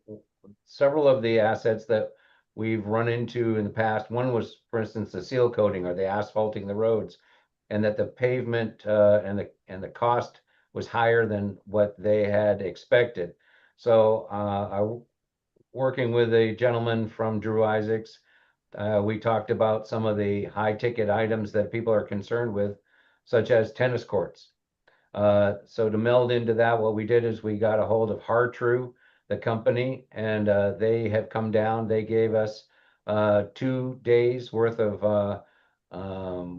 Speaker 1: Several of the assets that we've run into in the past, one was, for instance, the seal coating or the asphalting the roads, and that the pavement and the cost was higher than what they had expected. So working with a gentleman from Drew Isaacs, we talked about some of the high ticket items that people are concerned with, such as tennis courts. So to meld into that, what we did is we got a hold of Hartrue, the company, and they have come down. They gave us 2 days worth of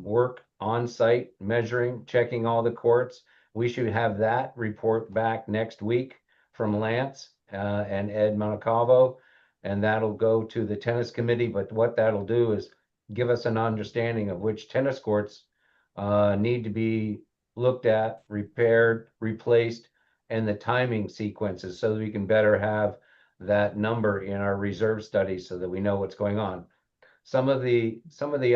Speaker 1: work on site, measuring, checking all the courts. We should have that report back next week from Lance and Ed Monacovo, and that'll go to the tennis committee. But what that'll do is give us an understanding of which tennis courts need to be looked at, repaired, replaced, and the timing sequences, so that we can better have that number in our reserve study so that we know what's going on. Some of the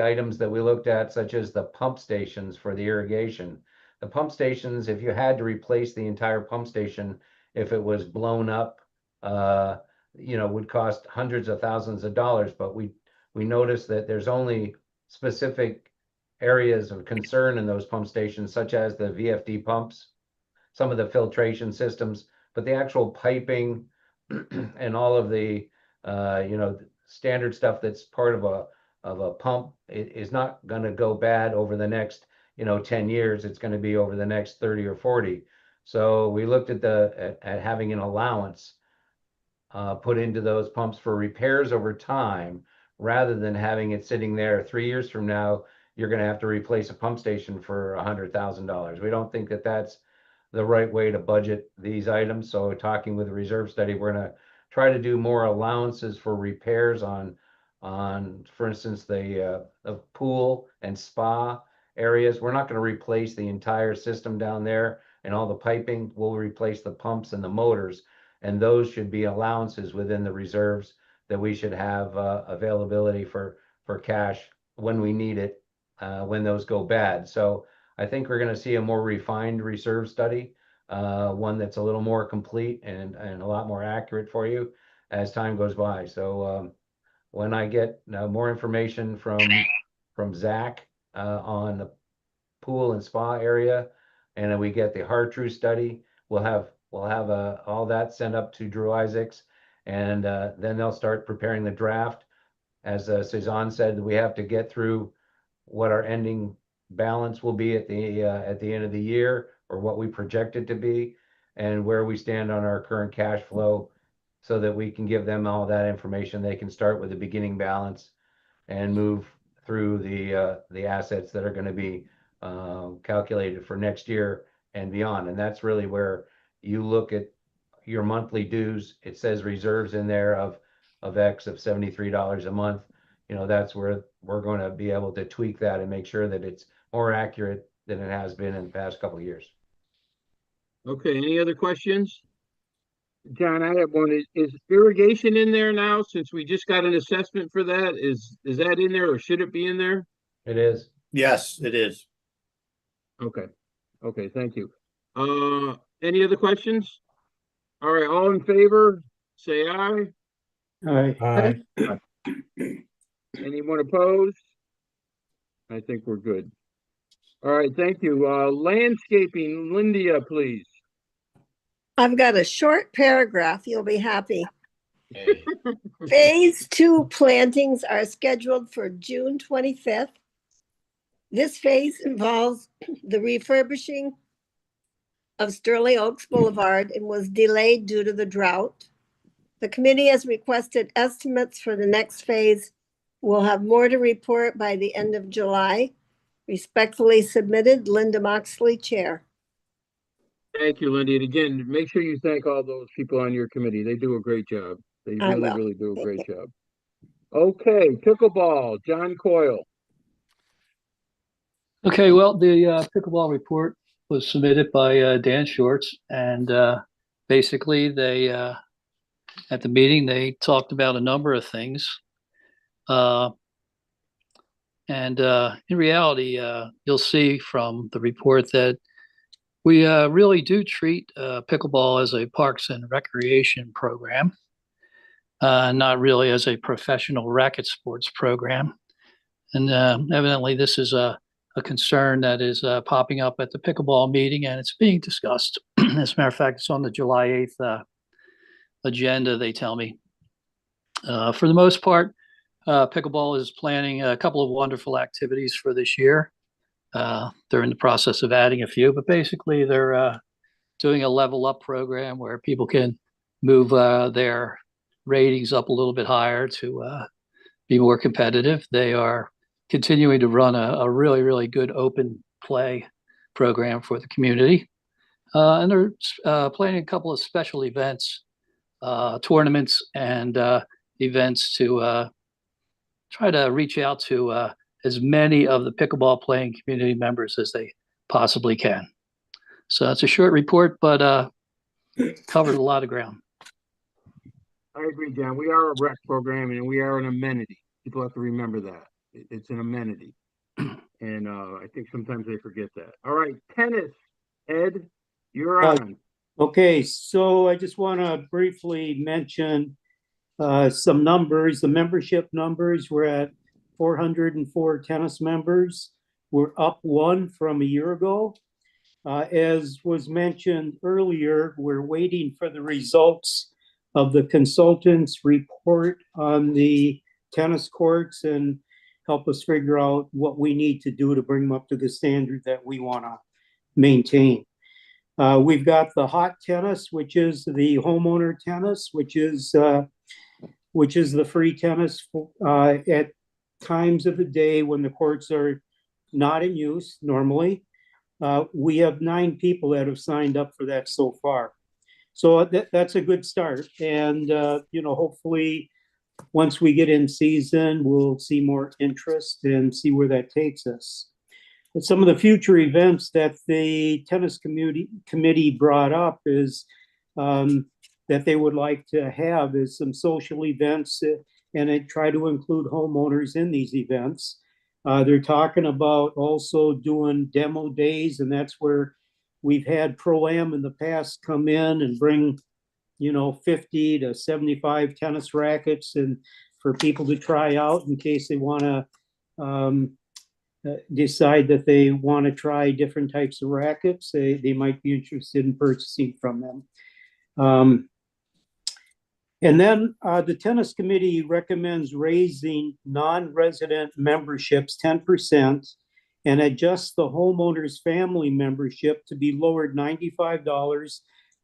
Speaker 1: items that we looked at, such as the pump stations for the irrigation. The pump stations, if you had to replace the entire pump station, if it was blown up, would cost hundreds of thousands of dollars. But we noticed that there's only specific areas of concern in those pump stations, such as the VFD pumps, some of the filtration systems, but the actual piping and all of the standard stuff that's part of a pump, it is not going to go bad over the next 10 years. It's going to be over the next 30 or 40. So we looked at having an allowance put into those pumps for repairs over time, rather than having it sitting there 3 years from now. You're going to have to replace a pump station for $100,000. We don't think that that's the right way to budget these items. So talking with the reserve study, we're going to try to do more allowances for repairs on for instance, the pool and spa areas. We're not going to replace the entire system down there and all the piping. We'll replace the pumps and the motors, and those should be allowances within the reserves that we should have availability for cash when we need it, when those go bad. So I think we're going to see a more refined reserve study, one that's a little more complete and a lot more accurate for you as time goes by. So when I get more information from Zach on the pool and spa area, and then we get the Hartrue study, we'll have all that sent up to Drew Isaacs, and then they'll start preparing the draft. As Cezanne said, we have to get through what our ending balance will be at the end of the year, or what we project it to be, and where we stand on our current cash flow, so that we can give them all that information. They can start with the beginning balance and move through the assets that are going to be calculated for next year and beyond. And that's really where you look at your monthly dues. It says reserves in there of X of $73 a month. That's where we're going to be able to tweak that and make sure that it's more accurate than it has been in the past couple of years.
Speaker 4: Okay, any other questions? John, I have one. Is irrigation in there now, since we just got an assessment for that? Is that in there, or should it be in there?
Speaker 1: It is.
Speaker 3: Yes, it is.
Speaker 4: Okay. Okay, thank you. Any other questions? All right, all in favor, say aye.
Speaker 8: Aye.
Speaker 4: Anyone opposed? I think we're good. All right, thank you. Landscaping, Linda, please.
Speaker 11: I've got a short paragraph. You'll be happy. Phase 2 plantings are scheduled for June 25th. This phase involves the refurbishing of Sterling Oaks Boulevard and was delayed due to the drought. The committee has requested estimates for the next phase. We'll have more to report by the end of July. Respectfully submitted, Linda Moxley, Chair.
Speaker 4: Thank you, Lindy. And again, make sure you thank all those people on your committee. They do a great job. They
Speaker 11: I
Speaker 4: really,
Speaker 11: will.
Speaker 4: really do a
Speaker 11: Thank
Speaker 4: great
Speaker 11: you.
Speaker 4: job. Okay, pickleball, John Coyle.
Speaker 12: Okay, well, the pickleball report was submitted by Dan Shorts, and basically they at the meeting they talked about a number of things, and in reality, you'll see from the report that we really do treat pickleball as a parks and recreation program, not really as a professional racket sports program. And evidently, this is a concern that is popping up at the pickleball meeting, and it's being discussed. As a matter of fact, it's on the July 8th agenda, they tell me. For the most part, pickleball is planning a couple of wonderful activities for this year. They're in the process of adding a few, but basically they're doing a level up program where people can move their ratings up a little bit higher to be more competitive. They are continuing to run a really, really good open play program for the community. And they're planning a couple of special events, tournaments and events to try to reach out to as many of the pickleball playing community members as they possibly can. So it's a short report, but covered a lot of ground.
Speaker 4: I agree, John. We are a rec program and we are an amenity. People have to remember that. It's an amenity. And I think sometimes they forget that. All right, tennis. Ed, you're on.
Speaker 8: Okay, so I just want to briefly mention some numbers. The membership numbers, we're at 404 tennis members. We're up one from a year ago. As was mentioned earlier, we're waiting for the results of the consultant's report on the tennis courts and help us figure out what we need to do to bring them up to the standard that we want to maintain. We've got the hot tennis, which is the homeowner tennis, which is the free tennis at times of the day when the courts are not in use normally. We have 9 people that have signed up for that so far. So that's a good start. And, hopefully once we get in season, we'll see more interest and see where that takes us. But some of the future events that the tennis committee brought up is that they would like to have is some social events and try to include homeowners in these events. They're talking about also doing demo days, and that's where we've had Pro-Am in the past come in and bring, 50 to 75 tennis rackets and for people to try out in case they want to decide that they want to try different types of rackets. They might be interested in purchasing from them. And then the tennis committee recommends raising non-resident memberships 10% and adjust the homeowner's family membership to be lowered $95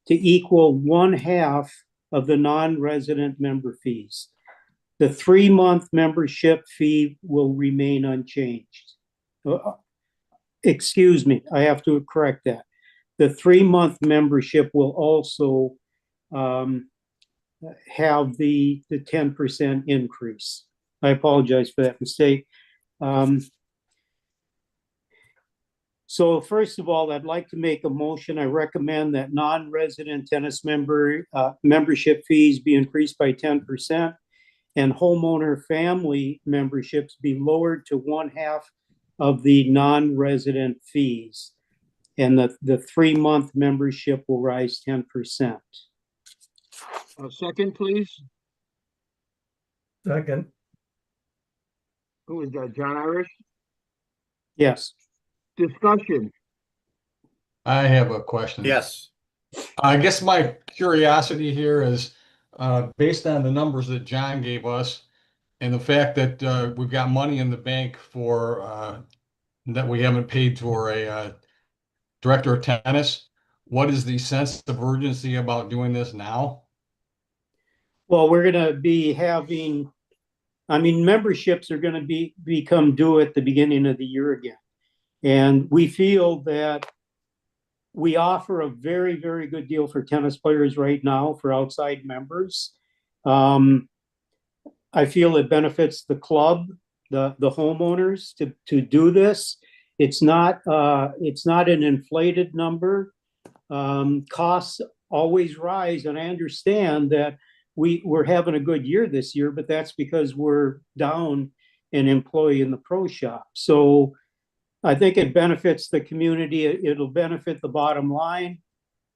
Speaker 8: to equal 1/2 of the non-resident member fees. The 3-month membership fee will remain unchanged. Excuse me, I have to correct that. The 3-month membership will also have the 10% increase. I apologize for that mistake. So first of all, I'd like to make a motion. I recommend that non-resident tennis membership fees be increased by 10% and homeowner family memberships be lowered to 1/2 of the non-resident fees. And the 3-month membership will rise 10%.
Speaker 4: A second, please.
Speaker 10: Second.
Speaker 4: Who is that? John Irish?
Speaker 8: Yes.
Speaker 4: Discussion.
Speaker 6: I have a question.
Speaker 3: Yes.
Speaker 6: I guess my curiosity here is based on the numbers that John gave us and the fact that we've got money in the bank for that we haven't paid for a director of tennis. What is the sense of urgency about doing this now?
Speaker 8: Well, we're going to be having, memberships are going to become due at the beginning of the year again. And we feel that we offer a very, very good deal for tennis players right now for outside members. I feel it benefits the club, the homeowners to do this. It's not an inflated number. Costs always rise, and I understand that we're having a good year this year, but that's because we're down an employee in the pro shop. So I think it benefits the community. It'll benefit the bottom line,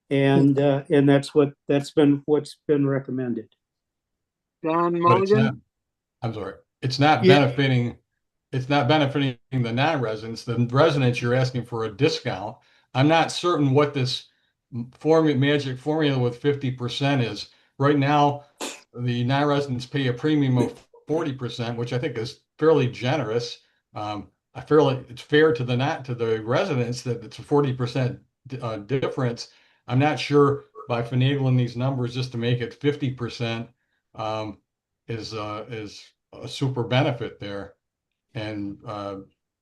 Speaker 8: and that's what's been recommended.
Speaker 4: John Mulligan?
Speaker 6: I'm sorry. It's not benefiting. It's not benefiting the non-residents. The residents, you're asking for a discount. I'm not certain what this magic formula with 50% is. Right now, the non-residents pay a premium of 40%, which I think is fairly generous. I feel like it's fair to the residents that it's a 40% difference. I'm not sure by finagling these numbers just to make it 50% is a super benefit there. And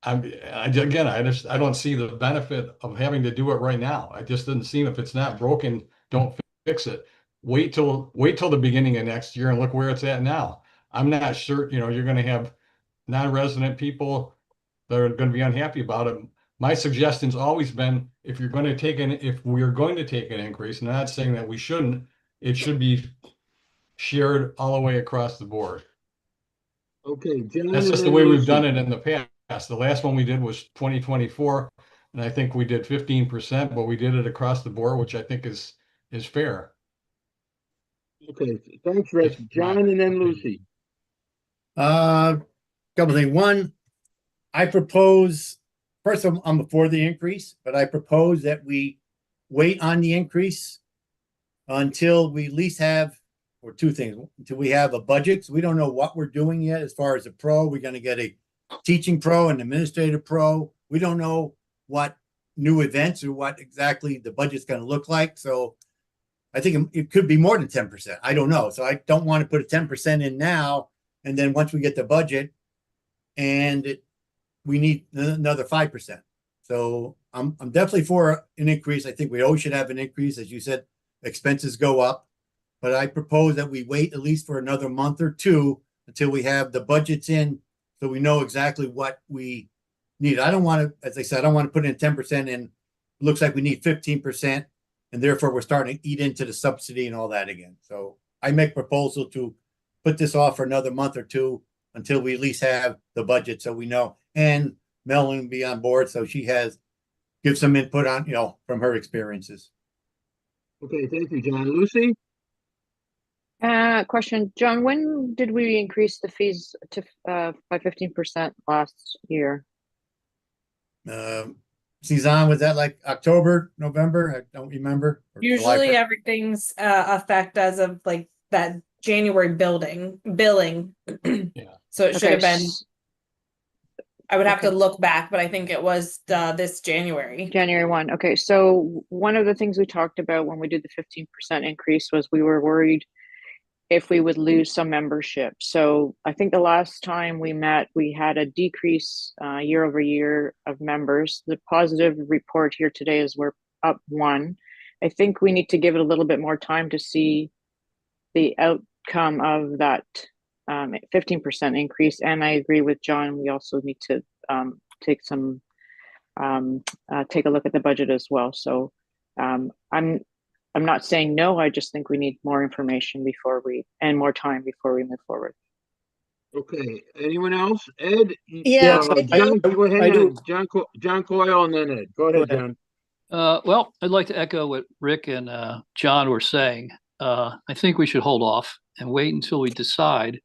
Speaker 6: I don't see the benefit of having to do it right now. I just didn't see if it's not broken, don't fix it. Wait till the beginning of next year and look where it's at now. I'm not sure, you're going to have non-resident people that are going to be unhappy about it. My suggestion's always been, if we're going to take an increase, and I'm not saying that we shouldn't, it should be shared all the way across the board.
Speaker 4: Okay, John.
Speaker 6: That's
Speaker 4: and
Speaker 6: just the
Speaker 4: then
Speaker 6: way we've
Speaker 4: Lucy.
Speaker 6: done it in the past. The last one we did was 2024, and I think we did 15%, but we did it across the board, which I think is fair.
Speaker 4: Okay, thanks, Rick. John and then Lucy.
Speaker 3: Couple things. One, I propose, first I'm for the increase, but I propose that we wait on the increase until we at least have, or two things, until we have a budget. So we don't know what we're doing yet as far as a pro. We're going to get a teaching pro, an administrative pro. We don't know what new events or what exactly the budget's going to look like. So I think it could be more than 10%. I don't know. So I don't want to put a 10% in now. And then once we get the budget and we need another 5%. So I'm definitely for an increase. I think we always should have an increase. As you said, expenses go up, but I propose that we wait at least for another month or two until we have the budgets in, so we know exactly what we need. I don't want to, as I said, I don't want to put in 10% and it looks like we need 15%. And therefore we're starting to eat into the subsidy and all that again. So I make proposal to put this off for another month or two until we at least have the budget, so we know. And Melanie will be on board, so she give some input on, from her experiences.
Speaker 4: Okay, thank you, John. Lucy?
Speaker 5: Question, John, when did we increase the fees to by 15% last year?
Speaker 3: Suzanne, was that like October, November? I don't remember. Or
Speaker 2: Usually
Speaker 3: July?
Speaker 2: everything's effect as of like that January billing.
Speaker 6: Yeah.
Speaker 2: So it should have been,
Speaker 5: s-
Speaker 2: I would have to
Speaker 5: okay.
Speaker 2: look back, but I think it was this January.
Speaker 5: January 1. Okay, so one of the things we talked about when we did the 15% increase was we were worried if we would lose some membership. So I think the last time we met, we had a decrease year over year of members. The positive report here today is we're up 1. I think we need to give it a little bit more time to see the outcome of that 15% increase. And I agree with John, we also need to take a look at the budget as well. So I'm not saying no, I just think we need more information and more time before we move forward.
Speaker 4: Okay, anyone else? Ed?
Speaker 11: Yeah, I
Speaker 4: John,
Speaker 11: do.
Speaker 4: go ahead.
Speaker 8: I do.
Speaker 4: John Coyle and then Ed. Go ahead,
Speaker 8: Go ahead.
Speaker 4: John.
Speaker 12: Well, I'd like to echo what Rick and John were saying. I think we should hold off and wait until we decide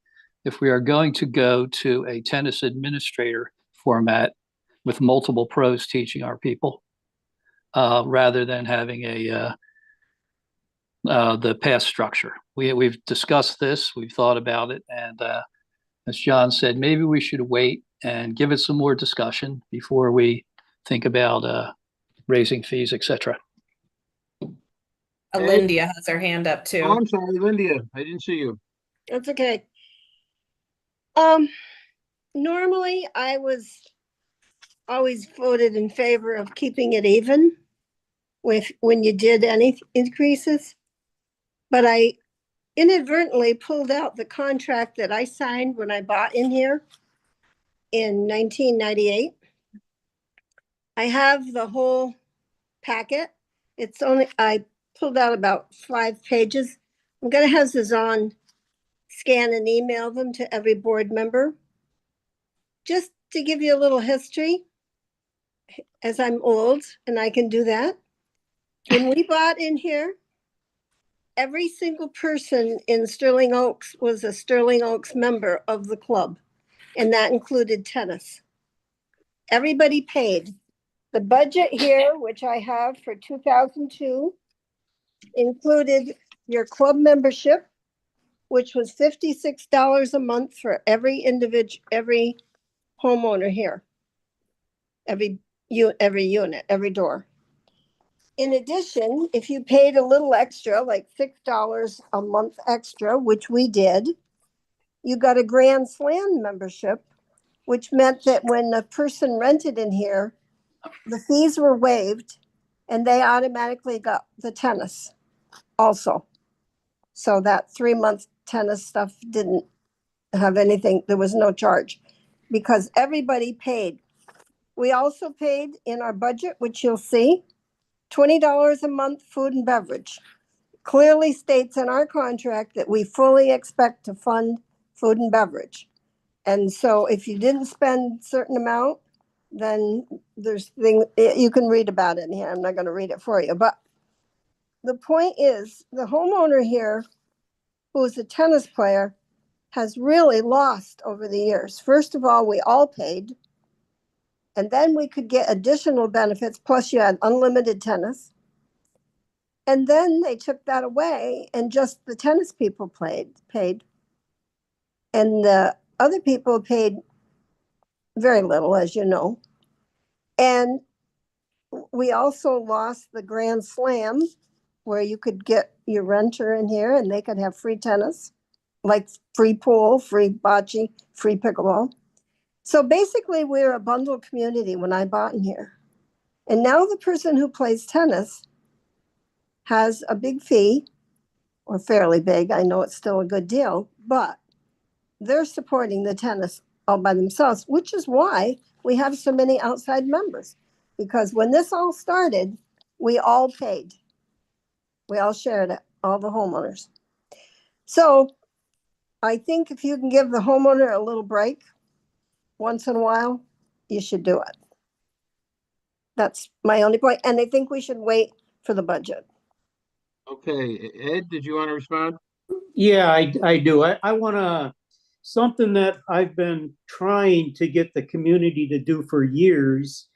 Speaker 12: if we are going to go to a tennis administrator format with multiple pros teaching our people, rather than having the past structure. We've discussed this, we've thought about it, and as John said, maybe we should wait and give it some more discussion before we think about raising fees, etc.
Speaker 2: Lindia has her hand up
Speaker 4: Oh,
Speaker 2: too.
Speaker 4: I'm sorry, Linda. I didn't see you.
Speaker 11: That's okay. Normally I was always voted in favor of keeping it even with when you did any increases. But I inadvertently pulled out the contract that I signed when I bought in here in 1998. I have the whole packet. I pulled out about 5 pages. I'm gonna have Suzanne scan and email them to every board member. Just to give you a little history, as I'm old and I can do that. When we bought in here, every single person in Sterling Oaks was a Sterling Oaks member of the club, and that included tennis. Everybody paid. The budget here, which I have for 2002, included your club membership, which was $56 a month for every homeowner here. every unit, every door. In addition, if you paid a little extra, like $6 a month extra, which we did, you got a Grand Slam membership, which meant that when a person rented in here, the fees were waived and they automatically got the tennis also. So that 3-month tennis stuff didn't have anything, there was no charge because everybody paid. We also paid in our budget, which you'll see, $20 a month food and beverage. Clearly states in our contract that we fully expect to fund food and beverage. And so if you didn't spend a certain amount, then there's things you can read about it in here. I'm not going to read it for you. But the point is, the homeowner here, who is a tennis player, has really lost over the years. First of all, we all paid. And then we could get additional benefits, plus you had unlimited tennis. And then they took that away and just the tennis people paid. And the other people paid very little, as you know. And we also lost the Grand Slam, where you could get your renter in here and they could have free tennis, like free pool, free bocce, free pickleball. So basically, we're a bundled community when I bought in here. And now the person who plays tennis has a big fee, or fairly big. I know it's still a good deal, but they're supporting the tennis all by themselves, which is why we have so many outside members. Because when this all started, we all paid. We all shared it, all the homeowners. So I think if you can give the homeowner a little break once in a while, you should do it. That's my only point. And I think we should wait for the budget.
Speaker 4: Okay, Ed, did you want to respond?
Speaker 8: Yeah, I do. I want to, something that I've been trying to get the community to do for years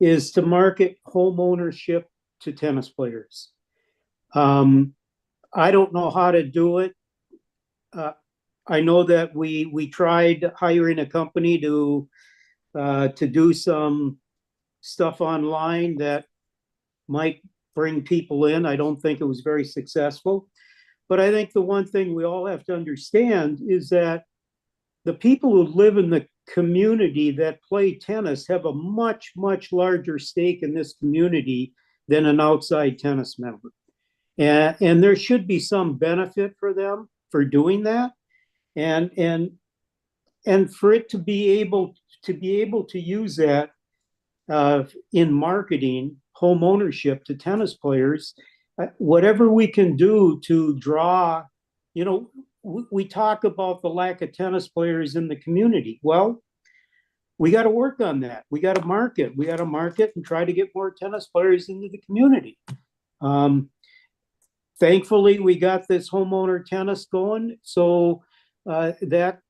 Speaker 8: is to market home ownership to tennis players. I don't know how to do it. I know that we tried hiring a company to do some stuff online that might bring people in. I don't think it was very successful. But I think the one thing we all have to understand is that the people who live in the community that play tennis have a much, much larger stake in this community than an outside tennis member. And there should be some benefit for them for doing that. And for it to be able to use that in marketing home ownership to tennis players, whatever we can do to draw, we talk about the lack of tennis players in the community. Well, we got to work on that. We got to market. We got to market and try to get more tennis players into the community. Thankfully, we got this homeowner tennis going, so that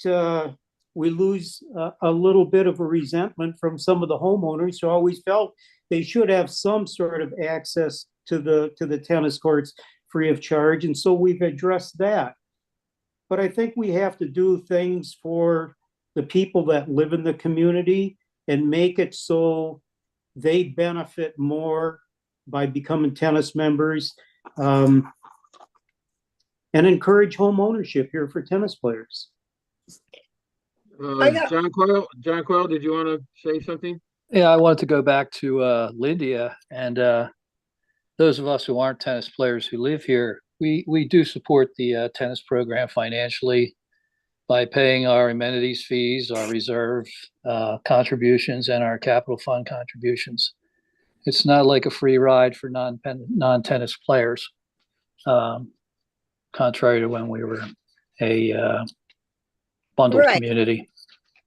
Speaker 8: we lose a little bit of a resentment from some of the homeowners who always felt they should have some sort of access to the tennis courts free of charge, and so we've addressed that. But I think we have to do things for the people that live in the community and make it so they benefit more by becoming tennis members, and encourage home ownership here for tennis players.
Speaker 4: John Coyle, did you want to say something?
Speaker 12: Yeah, I wanted to go back to Lyndia, and those of us who aren't tennis players who live here, we do support the tennis program financially by paying our amenities fees, our reserve contributions, and our capital fund contributions. It's not like a free ride for non-tennis players, contrary to when we were a bundled community.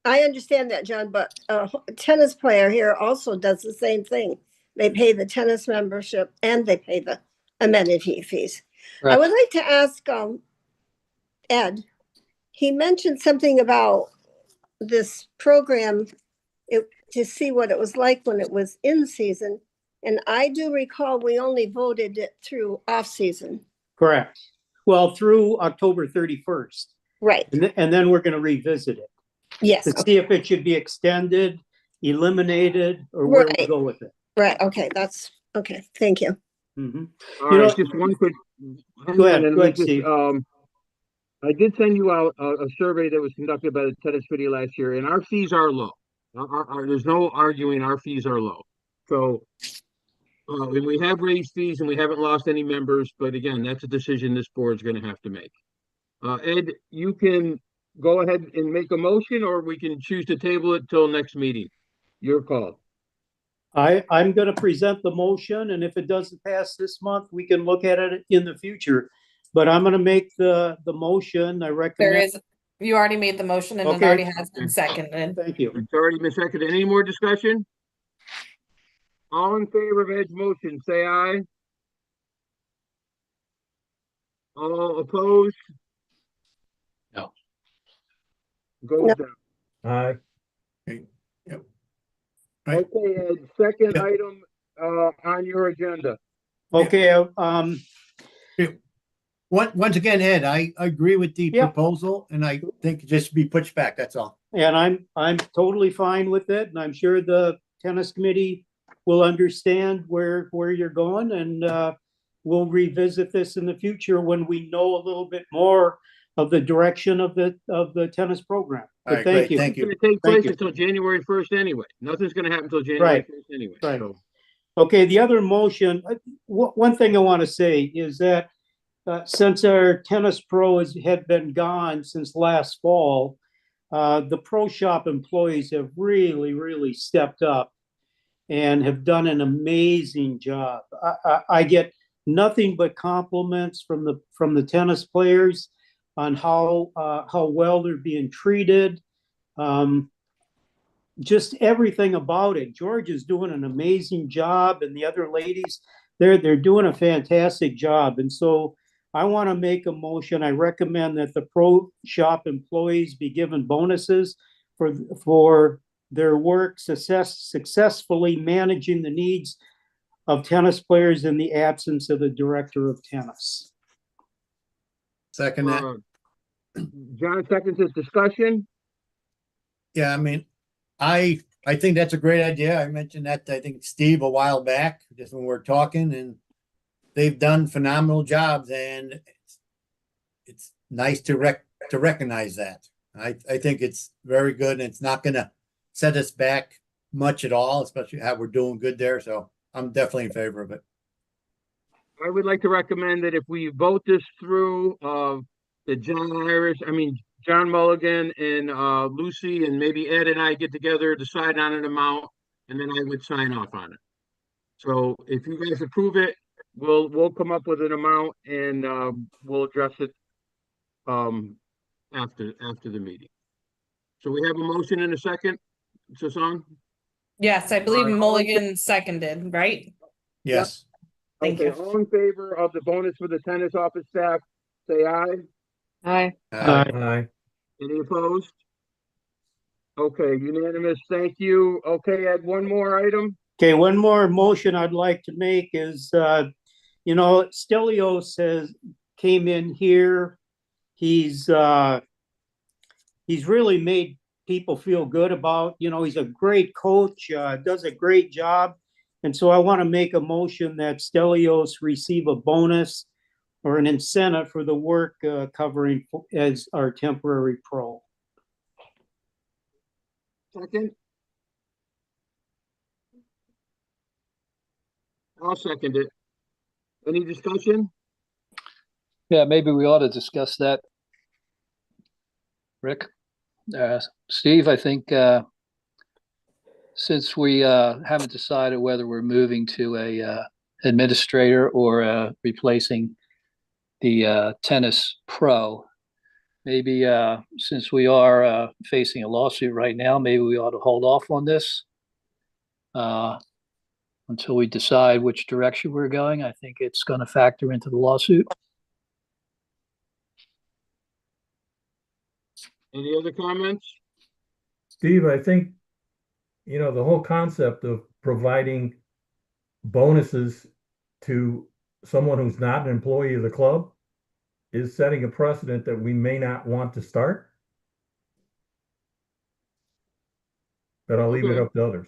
Speaker 11: I understand that, John, but a tennis player here also does the same thing. They pay the tennis membership and they pay the amenity fees. Right. I would like to ask Ed, he mentioned something about this program to see what it was like when it was in season. And I do recall we only voted it through off season.
Speaker 8: Correct. Well, through October 31st.
Speaker 11: Right.
Speaker 8: And then we're going to revisit it.
Speaker 11: Yes.
Speaker 8: To see if it should be extended eliminated, or where do we
Speaker 11: Right.
Speaker 8: go with it?
Speaker 11: Right, okay, that's, okay, thank you.
Speaker 8: Mhm.
Speaker 4: All
Speaker 8: You
Speaker 4: right,
Speaker 8: know-
Speaker 4: just one quick. hang
Speaker 8: Go
Speaker 4: on,
Speaker 8: ahead,
Speaker 4: and
Speaker 8: go
Speaker 4: let me
Speaker 8: ahead,
Speaker 4: just,
Speaker 8: Steve.
Speaker 4: I did send you out a survey that was conducted by the tennis committee last year, and our fees are low. There's no arguing, our fees are low. So, and we have raised fees and we haven't lost any members, but again, that's a decision this board's gonna have to make. Ed, you can go ahead and make a motion, or we can choose to table it till next meeting. Your call.
Speaker 8: I'm gonna present the motion, and if it doesn't pass this month, we can look at it in the future. But I'm gonna make the motion. I
Speaker 2: There
Speaker 8: recommend.
Speaker 2: is, you already made the motion and it
Speaker 8: Okay.
Speaker 2: already has been seconded.
Speaker 8: Thank you.
Speaker 4: It's already been seconded. Any more discussion? All in favor of Ed's motion, say aye. All opposed?
Speaker 12: No.
Speaker 4: Goes
Speaker 11: No.
Speaker 4: down.
Speaker 10: Aye.
Speaker 3: Right.
Speaker 4: Okay, Ed, second
Speaker 3: Yep.
Speaker 4: item, on your agenda.
Speaker 8: Okay,
Speaker 3: Once again, Ed, I agree with the
Speaker 8: Yep.
Speaker 3: proposal and I think it just be pushed back, that's all.
Speaker 8: and I'm totally fine with it, and I'm sure the tennis committee will understand where you're going, and we'll revisit this in the future when we know a little bit more of the direction of the tennis program.
Speaker 3: All
Speaker 8: But
Speaker 3: right,
Speaker 8: thank
Speaker 3: great,
Speaker 8: you.
Speaker 3: thank
Speaker 4: It's
Speaker 3: you.
Speaker 4: gonna take place
Speaker 8: you.
Speaker 4: until January 1st anyway. Nothing's gonna happen until January
Speaker 8: Right.
Speaker 4: 1st anyway.
Speaker 8: Right.
Speaker 4: So,
Speaker 8: Okay, the other motion, one thing I want to say is that since our tennis pros had been gone since last fall, the pro shop employees have really stepped up and have done an amazing job. I get nothing but compliments from the tennis players on how well they're being treated. Just everything about it. George is doing an amazing job, and the other ladies, they're doing a fantastic job. And so I want to make a motion. I recommend that the pro shop employees be given bonuses for their work successfully managing the needs of tennis players in the absence of the director of tennis.
Speaker 3: Second that.
Speaker 4: John seconds his discussion.
Speaker 3: Yeah, I mean, I think that's a great idea. I mentioned that, I think Steve a while back, just when we were talking, and they've done phenomenal jobs, and it's nice to recognize that. I think it's very good, and it's not gonna set us back much at all, especially how we're doing good there. So I'm definitely in favor of it.
Speaker 4: I would like to recommend that if we vote this through, that John Mulligan and Lucy and maybe Ed and I get together, decide on an amount, and then I would sign off on it. So if you guys approve it, we'll come up with an amount and we'll address it after the meeting. So we have a motion in a second, Sasan?
Speaker 2: Yes, I believe
Speaker 4: Alright.
Speaker 2: Mulligan seconded, right?
Speaker 3: Yes.
Speaker 2: Thank
Speaker 4: Okay,
Speaker 2: you.
Speaker 4: all in favor of the bonus for the tennis office staff, say aye.
Speaker 5: Aye.
Speaker 10: Aye.
Speaker 4: Any opposed? Okay, unanimous, thank you. Okay, Ed, one more item.
Speaker 8: Okay, one more motion I'd like to make is, Stelios came in here. He's really made people feel good about, he's a great coach, does a great job. And so I want to make a motion that Stelios receive a bonus or an incentive for the work covering as our temporary pro.
Speaker 4: Second? I'll second it. Any discussion?
Speaker 12: Yeah, maybe we ought to discuss that. Rick, Steve, I think since we haven't decided whether we're moving to a administrator or replacing the tennis pro, maybe since we are facing a lawsuit right now, maybe we ought to hold off on this until we decide which direction we're going. I think it's going to factor into the lawsuit.
Speaker 4: Any other comments?
Speaker 10: Steve, I think, the whole concept of providing bonuses to someone who's not an employee of the club is setting a precedent that we may not want to start. but I'll leave it
Speaker 4: Okay.
Speaker 10: up to others.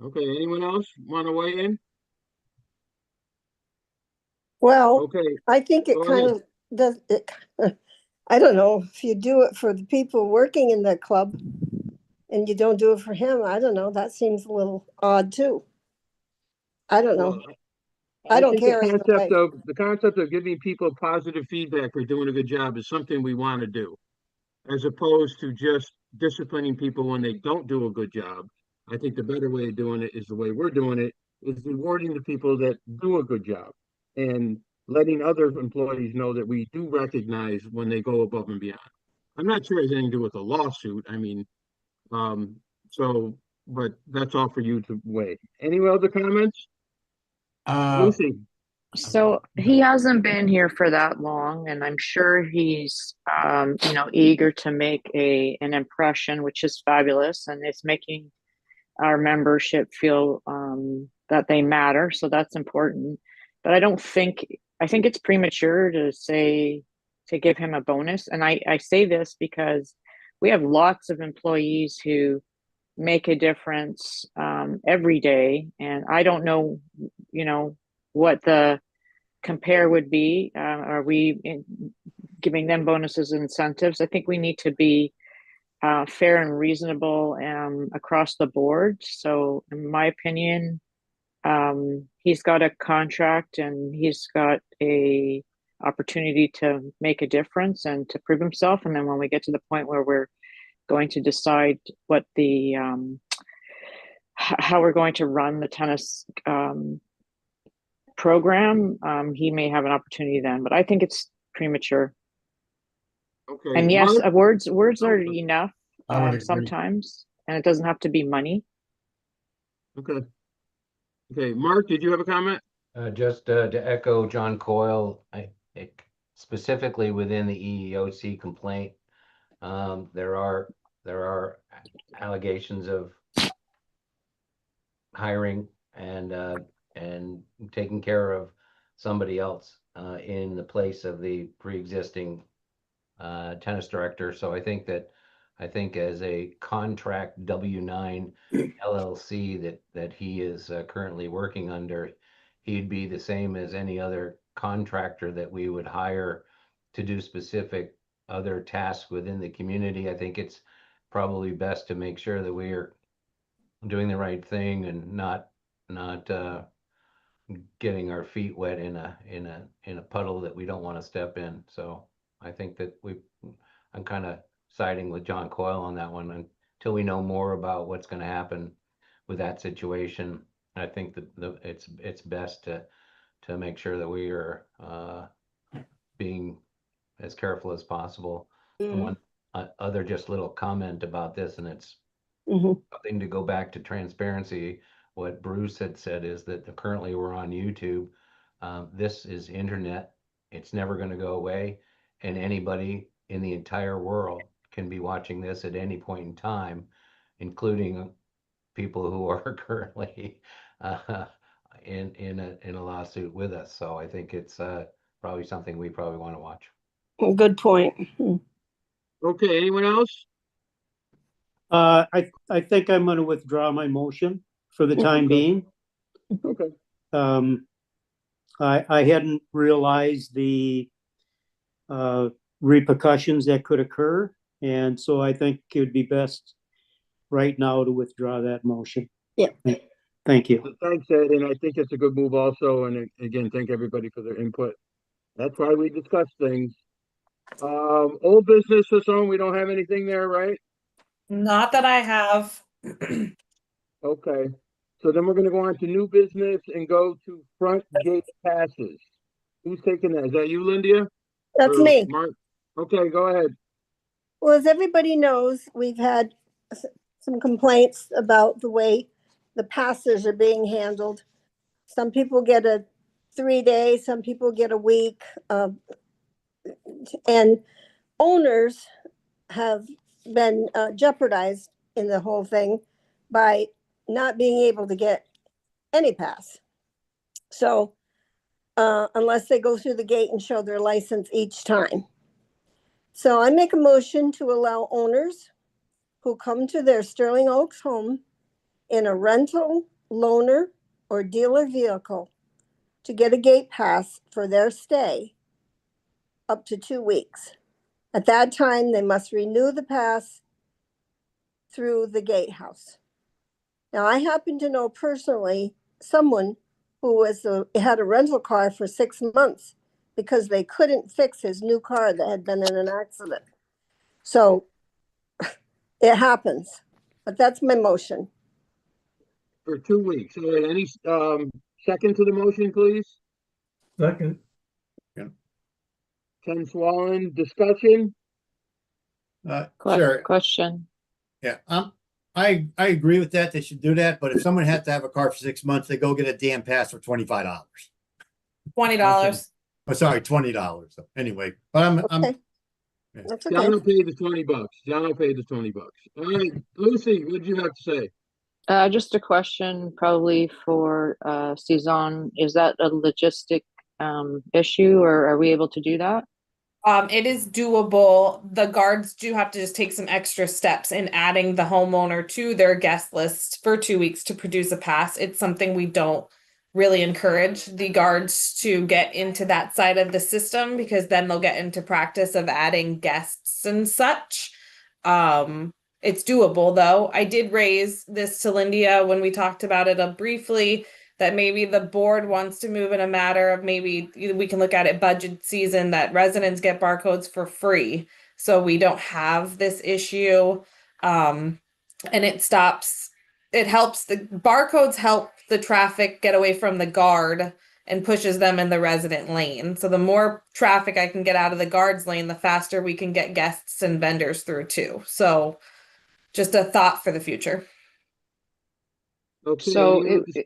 Speaker 4: Okay, anyone else want to weigh in?
Speaker 11: Well,
Speaker 4: Okay,
Speaker 11: I think it
Speaker 4: go
Speaker 11: kind
Speaker 4: ahead.
Speaker 11: of does it. I don't know if you do it for the people working in the club and you don't do it for him. I don't know. That seems a little odd too. I don't know.
Speaker 4: Well,
Speaker 11: I don't
Speaker 4: think
Speaker 11: care either way.
Speaker 4: the concept of giving people positive feedback for doing a good job is something we want to do, as opposed to just disciplining people when they don't do a good job. I think the better way of doing it is the way we're doing it, is rewarding the people that do a good job and letting other employees know that we do recognize when they go above and beyond. I'm not sure it has anything to do with a lawsuit. I mean, so, but that's all for you to weigh. Any other comments? Lucy?
Speaker 5: So he hasn't been here for that long, and I'm sure he's, eager to make an impression, which is fabulous, and it's making our membership feel that they matter. So that's important. But I think it's premature to give him a bonus. And I say this because we have lots of employees who make a difference every day, and I don't know, what the compare would be. Are we giving them bonuses and incentives? I think we need to be fair and reasonable across the board. So in my opinion, he's got a contract and he's got a opportunity to make a difference and to prove himself. And then when we get to the point where we're going to decide what the how we're going to run the tennis program, he may have an opportunity then, but I think it's premature.
Speaker 4: Okay.
Speaker 5: And yes,
Speaker 4: Mark?
Speaker 5: words are enough
Speaker 6: I would agree.
Speaker 5: sometimes, and it doesn't have to be money.
Speaker 4: Okay. Okay, Mark, did you have a comment?
Speaker 1: Just to echo John Coyle, specifically within the EEOC complaint, there are allegations of hiring and taking care of somebody else in the place of the pre-existing tennis director. So I think as a contract W-9 LLC that he is currently working under, he'd be the same as any other contractor that we would hire to do specific other tasks within the community. I think it's probably best to make sure that we are doing the right thing and not getting our feet wet in a puddle that we don't want to step in. So I think that I'm kind of siding with John Coyle on that one until we know more about what's going to happen with that situation. I think that it's best to make sure that we are being as careful as possible. One other just little comment about this, and it's nothing to go back to transparency. What Bruce had said is that currently we're on YouTube. This is internet. It's never going to go away, and anybody in the entire world can be watching this at any point in time, including people who are currently in a lawsuit with us. So I think it's probably something we probably want to watch.
Speaker 11: Good point.
Speaker 4: Okay, anyone else?
Speaker 8: I think I'm going to withdraw my motion for the time being.
Speaker 4: Okay.
Speaker 8: I hadn't realized the repercussions that could occur, and so I think it would be best right now to withdraw that motion.
Speaker 11: Yeah.
Speaker 8: Thank you.
Speaker 4: Thanks, Ed, and I think it's a good move also, and again, thank everybody for their input. That's why we discuss things. Old business or something, we don't have anything there, right?
Speaker 2: Not that I have.
Speaker 4: Okay, so then we're gonna go on to new business and go to front gate passes. Who's taking that? Is that you, Linda?
Speaker 11: That's
Speaker 4: Or
Speaker 11: me.
Speaker 4: Mark? Okay, go ahead.
Speaker 11: Well, as everybody knows, we've had some complaints about the way the passes are being handled. Some people get a 3-day, some people get a week. And owners have been jeopardized in the whole thing by not being able to get any pass. So unless they go through the gate and show their license each time. So I make a motion to allow owners who come to their Sterling Oaks home in a rental, loaner, or dealer vehicle to get a gate pass for their stay up to 2 weeks. At that time, they must renew the pass through the gatehouse. Now, I happen to know personally someone who had a rental car for 6 months because they couldn't fix his new car that had been in an accident. So it happens, but that's my motion.
Speaker 4: For 2 weeks. All right, any second to the motion, please?
Speaker 10: Second.
Speaker 4: Ken Swallen, discussion?
Speaker 3: Sure.
Speaker 5: Question.
Speaker 3: Yeah, I agree with that. They should do that. But if someone has to have a car for 6 months, they go get a damn pass for $25.
Speaker 2: $20.
Speaker 3: Oh, sorry, $20. So anyway, but I'm
Speaker 11: Okay.
Speaker 3: Yeah.
Speaker 11: That's
Speaker 4: John
Speaker 11: okay.
Speaker 4: will pay the $20. John will pay the $20. All right, Lucy, what do you have to say?
Speaker 5: Just a question probably for Suzanne. Is that a logistic issue, or are we able to do that?
Speaker 2: It is doable. The guards do have to just take some extra steps in adding the homeowner to their guest list for 2 weeks to produce a pass. It's something we don't really encourage the guards to get into that side of the system, because then they'll get into practice of adding guests and such. It's doable though. I did raise this to Lindia when we talked about it briefly, that maybe the board wants to move in a matter of maybe we can look at it budget season, that residents get barcodes for free. So we don't have this issue. And it helps the barcodes help the traffic get away from the guard and pushes them in the resident lane. So the more traffic I can get out of the guard's lane, the faster we can get guests and vendors through too. So just a thought for the future.
Speaker 4: Okay,
Speaker 5: So
Speaker 4: any other dis-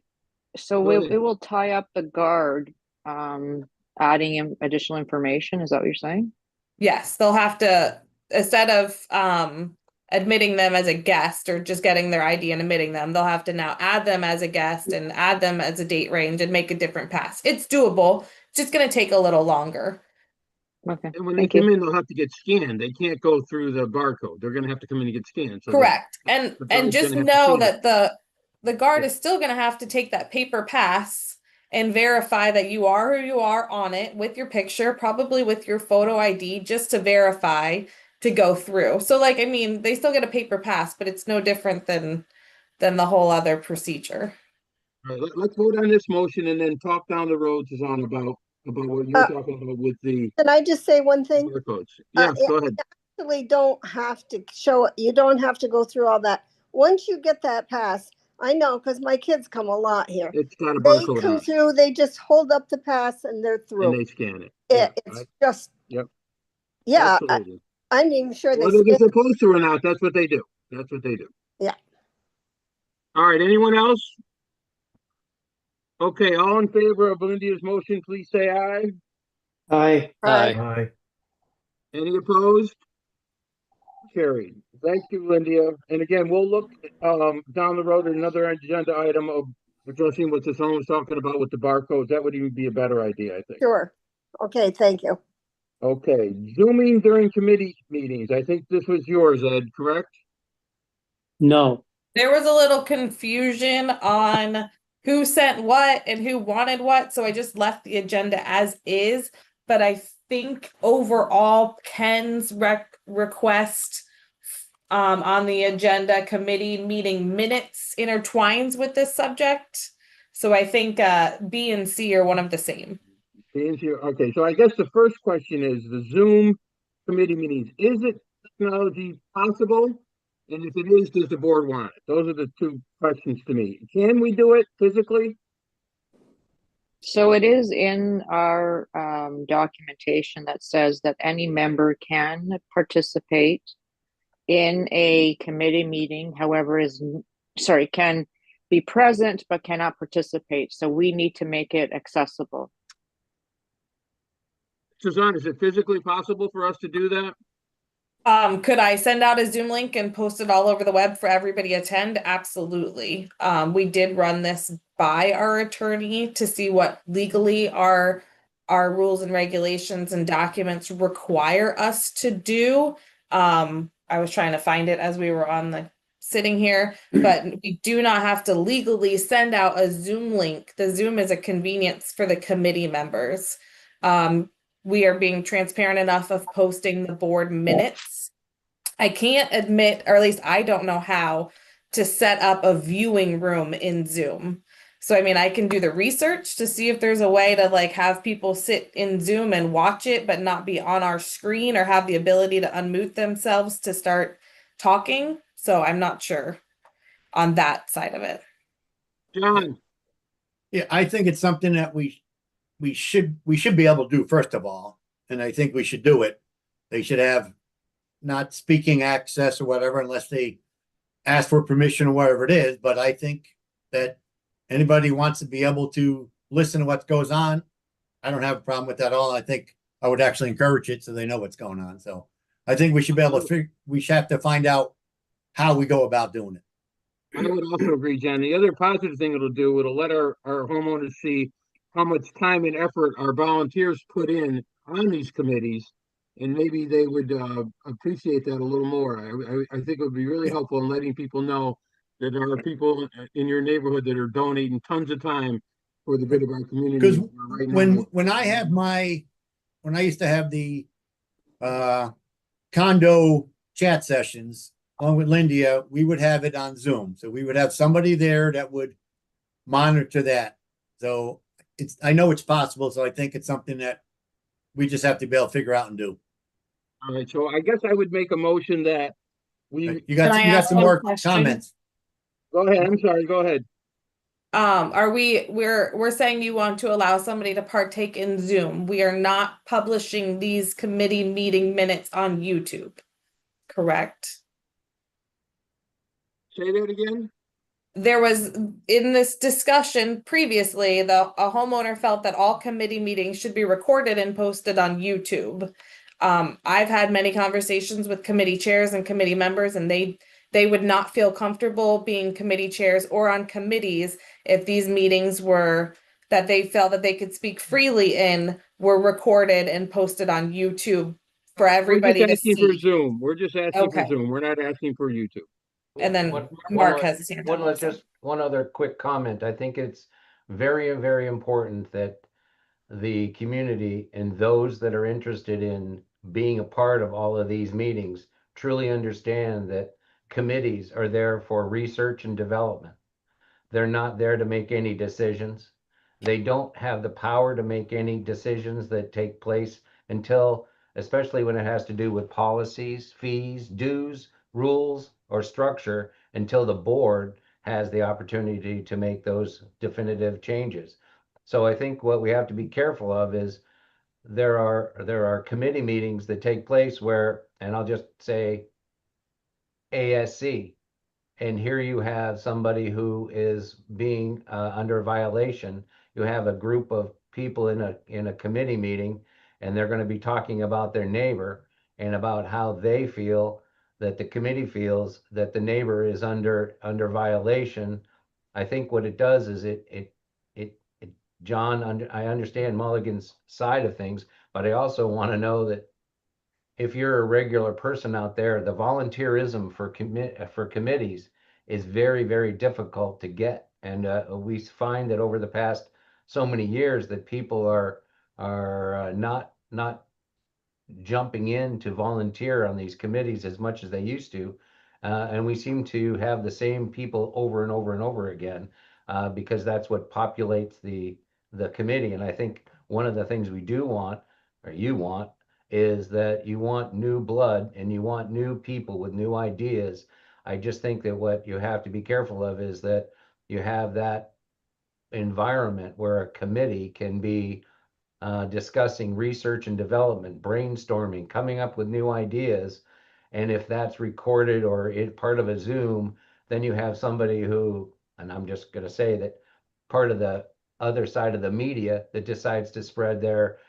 Speaker 5: So
Speaker 4: Go ahead.
Speaker 5: it will tie up the guard, adding in additional information. Is that what you're saying?
Speaker 2: Yes, they'll have to, instead of admitting them as a guest or just getting their ID and admitting them, they'll have to now add them as a guest and add them as a date range and make a different pass. It's doable. It's just going to take a little longer.
Speaker 5: Okay,
Speaker 4: And when they
Speaker 5: thank
Speaker 4: come
Speaker 5: you.
Speaker 4: in, they'll have to get scanned. They can't go through the barcode. They're gonna have to come in and get scanned. So
Speaker 2: Correct. And
Speaker 4: the guard's
Speaker 2: just
Speaker 4: gonna have to
Speaker 2: know
Speaker 4: see
Speaker 2: that the guard
Speaker 4: Yeah.
Speaker 2: is still going to have to take that paper pass and verify that you are who you are on it with your picture, probably with your photo ID, just to verify to go through. So like, I mean, they still get a paper pass, but it's no different than the whole other procedure.
Speaker 4: All right, let's vote on this motion and then talk down the road, Suzanne, about what you're talking about with the
Speaker 11: Can I just say one thing?
Speaker 4: barcodes. Yeah, go ahead.
Speaker 11: Actually, don't have to show it. You don't have to go through all that. Once you get that pass, I know because my kids come a lot here.
Speaker 4: It's got a
Speaker 11: They
Speaker 4: barcode
Speaker 11: come
Speaker 4: on it,
Speaker 11: through, they just hold up the pass and they're
Speaker 4: and
Speaker 11: through.
Speaker 4: they scan it. Yeah,
Speaker 11: It's just,
Speaker 4: Yep.
Speaker 11: yeah,
Speaker 4: Absolutely.
Speaker 11: I'm even sure they
Speaker 4: Whether they're
Speaker 11: scan.
Speaker 4: supposed to or not, that's what they do. That's what they do.
Speaker 11: Yeah.
Speaker 4: All right, anyone else? Okay, all in favor of Lindia's motion, please say aye.
Speaker 8: Aye.
Speaker 10: Aye.
Speaker 4: Any opposed? Carried. Thank you, Lindia. And again, we'll look down the road at another agenda item of addressing what Suzanne was talking about with the barcodes. That would even be a better idea, I think.
Speaker 11: Sure. Okay, thank you.
Speaker 4: Okay, zooming during committee meetings. I think this was yours, Ed, correct?
Speaker 8: No.
Speaker 2: There was a little confusion on who sent what and who wanted what, so I just left the agenda as is. But I think overall Ken's request on the agenda committee meeting minutes intertwines with this subject. So I think B and C are one of the same.
Speaker 4: Okay, so I guess the first question is the Zoom committee meetings. Is it technology possible? And if it is, does the board want it? Those are the two questions to me. Can we do it physically?
Speaker 5: So it is in our documentation that says that any member can participate in a committee meeting, however, can be present but cannot participate. So we need to make it accessible.
Speaker 4: Suzanne, is it physically possible for us to do that?
Speaker 2: Could I send out a Zoom link and post it all over the web for everybody to attend? Absolutely. We did run this by our attorney to see what legally our rules and regulations and documents require us to do. I was trying to find it as we were on the sitting here, but we do not have to legally send out a Zoom link. The Zoom is a convenience for the committee members. We are being transparent enough of posting the board minutes. I can't admit, or at least I don't know how to set up a viewing room in Zoom. So, I mean, I can do the research to see if there's a way to like have people sit in Zoom and watch it, but not be on our screen or have the ability to unmute themselves to start talking. So I'm not sure on that side of it.
Speaker 4: John,
Speaker 3: Yeah, I think it's something that we should be able to do first of all, and I think we should do it. They should have not speaking access or whatever unless they ask for permission or whatever it is, but I think that anybody who wants to be able to listen to what goes on, I don't have a problem with that at all. I think I would actually encourage it so they know what's going on. So I think we should be able to we should have to find out how we go about doing it.
Speaker 4: I would also agree, John. The other positive thing it'll do, it'll let our homeowners see how much time and effort our volunteers put in on these committees, and maybe they would appreciate that a little more. I think it would be really helpful in letting people know that there are people in your neighborhood that are donating tons of time for the good of our community.
Speaker 3: Because
Speaker 4: right now.
Speaker 3: when I used to have the condo chat sessions along with Lindia, we would have it on Zoom. So we would have somebody there that would monitor that. So I know it's possible. So I think it's something that we just have to be able to figure out and do.
Speaker 4: All right, so I guess I would make a motion that we.
Speaker 3: You got some more comments.
Speaker 4: Go ahead. I'm sorry. Go ahead.
Speaker 2: We're saying you want to allow somebody to partake in Zoom. We are not publishing these committee meeting minutes on YouTube. Correct?
Speaker 4: Say that again.
Speaker 2: There was in this discussion previously, a homeowner felt that all committee meetings should be recorded and posted on YouTube. I've had many conversations with committee chairs and committee members, and they would not feel comfortable being committee chairs or on committees if these meetings were that they felt that they could speak freely in were recorded and posted on YouTube for everybody to see.
Speaker 4: For Zoom. We're just asking for
Speaker 2: Okay.
Speaker 4: Zoom. We're not asking for YouTube.
Speaker 2: And then Mark has his hand up.
Speaker 1: Just one other quick comment. I think it's very, very important that the community and those that are interested in being a part of all of these meetings truly understand that committees are there for research and development. They're not there to make any decisions. They don't have the power to make any decisions that take place until, especially when it has to do with policies, fees, dues, rules, or structure, until the board has the opportunity to make those definitive changes. So I think what we have to be careful of is there are committee meetings that take place where, and I'll just say ASC, and here you have somebody who is being under violation. You have a group of people in a committee meeting, and they're going to be talking about their neighbor and about how they feel that the committee feels that the neighbor is under violation. I think what it does is John, I understand Mulligan's side of things, but I also want to know that if you're a regular person out there, the volunteerism for committees is very, very difficult to get. And we find that over the past so many years that people are not jumping in to volunteer on these committees as much as they used to. And we seem to have the same people over and over and over again because that's what populates the committee. And I think one of the things we do want, or you want, is that you want new blood and you want new people with new ideas. I just think that what you have to be careful of is that you have that environment where a committee can be discussing research and development, brainstorming, coming up with new ideas. And if that's recorded or part of a Zoom, then you have somebody who, and I'm just going to say that part of the other side of the media that decides to spread their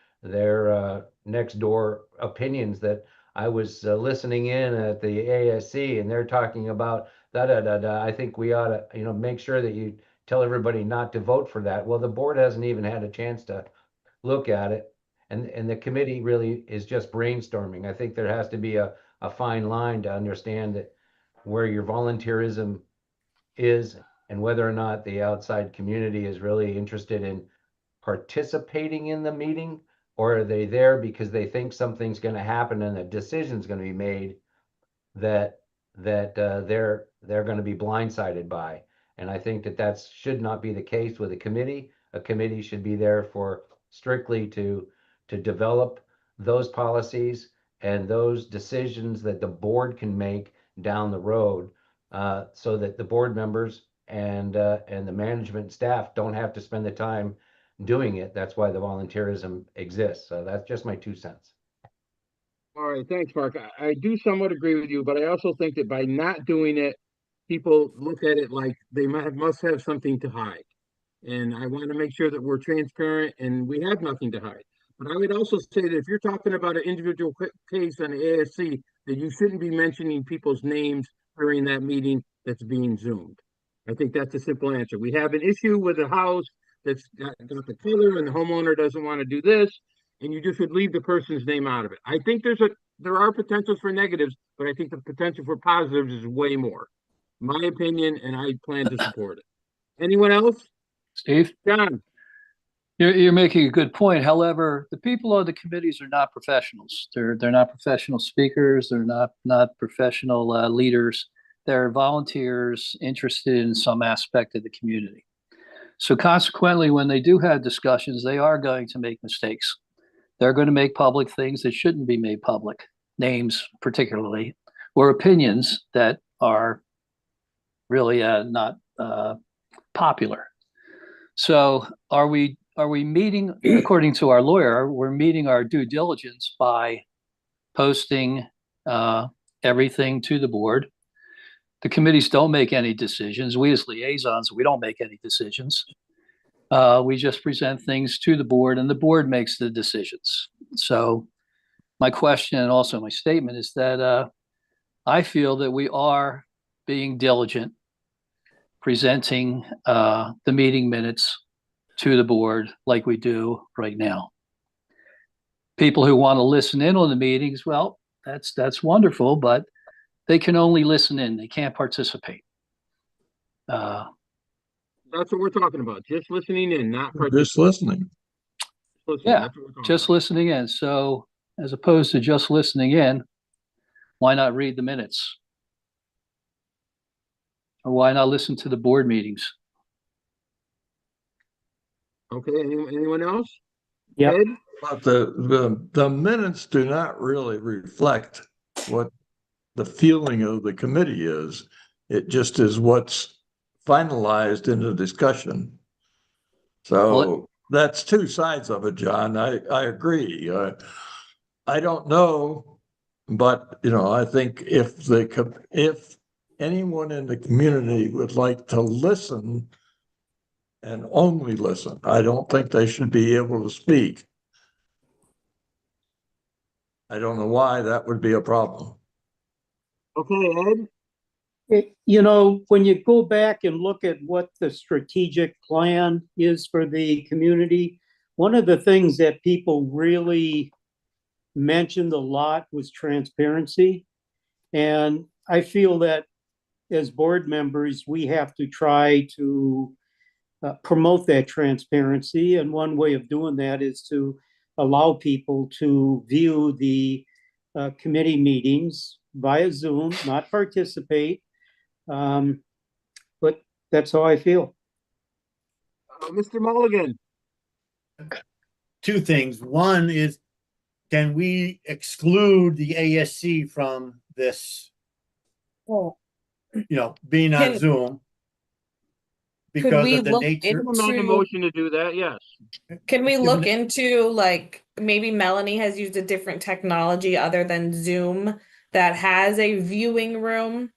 Speaker 1: next door opinions. That I was listening in at the ASC and they're talking about I think we ought to, make sure that you tell everybody not to vote for that. Well, the board hasn't even had a chance to look at it, and the committee really is just brainstorming. I think there has to be a a fine line to understand that where your volunteerism is and whether or not the outside community is really interested in participating in the meeting, or are they there because they think something's going to happen and a decision's going to be made that they're going to be blindsided by. And I think that should not be the case with a committee. A committee should be there for strictly to develop those policies and those decisions that the board can make down the road, so that the board members and the management staff don't have to spend the time doing it. That's why the volunteerism exists. So that's just my 2 cents.
Speaker 4: All right, thanks, Mark. I do somewhat agree with you, but I also think that by not doing it, people look at it like they must have something to hide. And I want to make sure that we're transparent and we have nothing to hide. But I would also say that if you're talking about an individual case on the ASC, that you shouldn't be mentioning people's names during that meeting that's being Zoomed. I think that's a simple answer. We have an issue with a house that's got the color and the homeowner doesn't want to do this, and you just would leave the person's name out of it. I think there are potentials for negatives, but I think the potential for positives is way more. My opinion, and I plan to support it. Anyone else?
Speaker 12: Steve,
Speaker 4: John?
Speaker 12: you're making a good point. However, the people on the committees are not professionals. They're not professional speakers. They're not professional leaders. They're volunteers interested in some aspect of the community. So consequently, when they do have discussions, they are going to make mistakes. They're going to make public things that shouldn't be made public, names particularly, or opinions that are really not popular. So are we meeting, according to our lawyer, we're meeting our due diligence by posting everything to the board. The committees don't make any decisions. We as liaisons, we don't make any decisions. We just present things to the board and the board makes the decisions. So my question and also my statement is that I feel that we are being diligent, presenting the meeting minutes to the board like we do right now. People who want to listen in on the meetings, well, that's wonderful, but they can only listen in. They can't participate.
Speaker 4: That's what we're talking about. Just listening in, not
Speaker 13: just listening.
Speaker 12: Yeah, just listening in. So as opposed to just listening in, why not read the minutes? Or why not listen to the board meetings?
Speaker 4: Okay, anyone else?
Speaker 8: Yeah.
Speaker 13: But the minutes do not really reflect what the feeling of the committee is. It just is what's finalized in the discussion. So that's 2 sides of it, John. I agree. I don't know, but I think if anyone in the community would like to listen and only listen, I don't think they should be able to speak. I don't know why that would be a problem.
Speaker 4: Okay, Ed?
Speaker 8: When you go back and look at what the strategic plan is for the community, one of the things that people really mentioned a lot was transparency. And I feel that as board members, we have to try to promote that transparency. And one way of doing that is to allow people to view the committee meetings via Zoom, not participate. But that's how I feel.
Speaker 4: Mr. Mulligan.
Speaker 3: 2 things. One is, can we exclude the ASC from this, being on Zoom? Because of the nature.
Speaker 4: I'm on the motion to do that, yes.
Speaker 2: Can we look into, like, maybe Melanie has used a different technology other than Zoom that has a viewing room,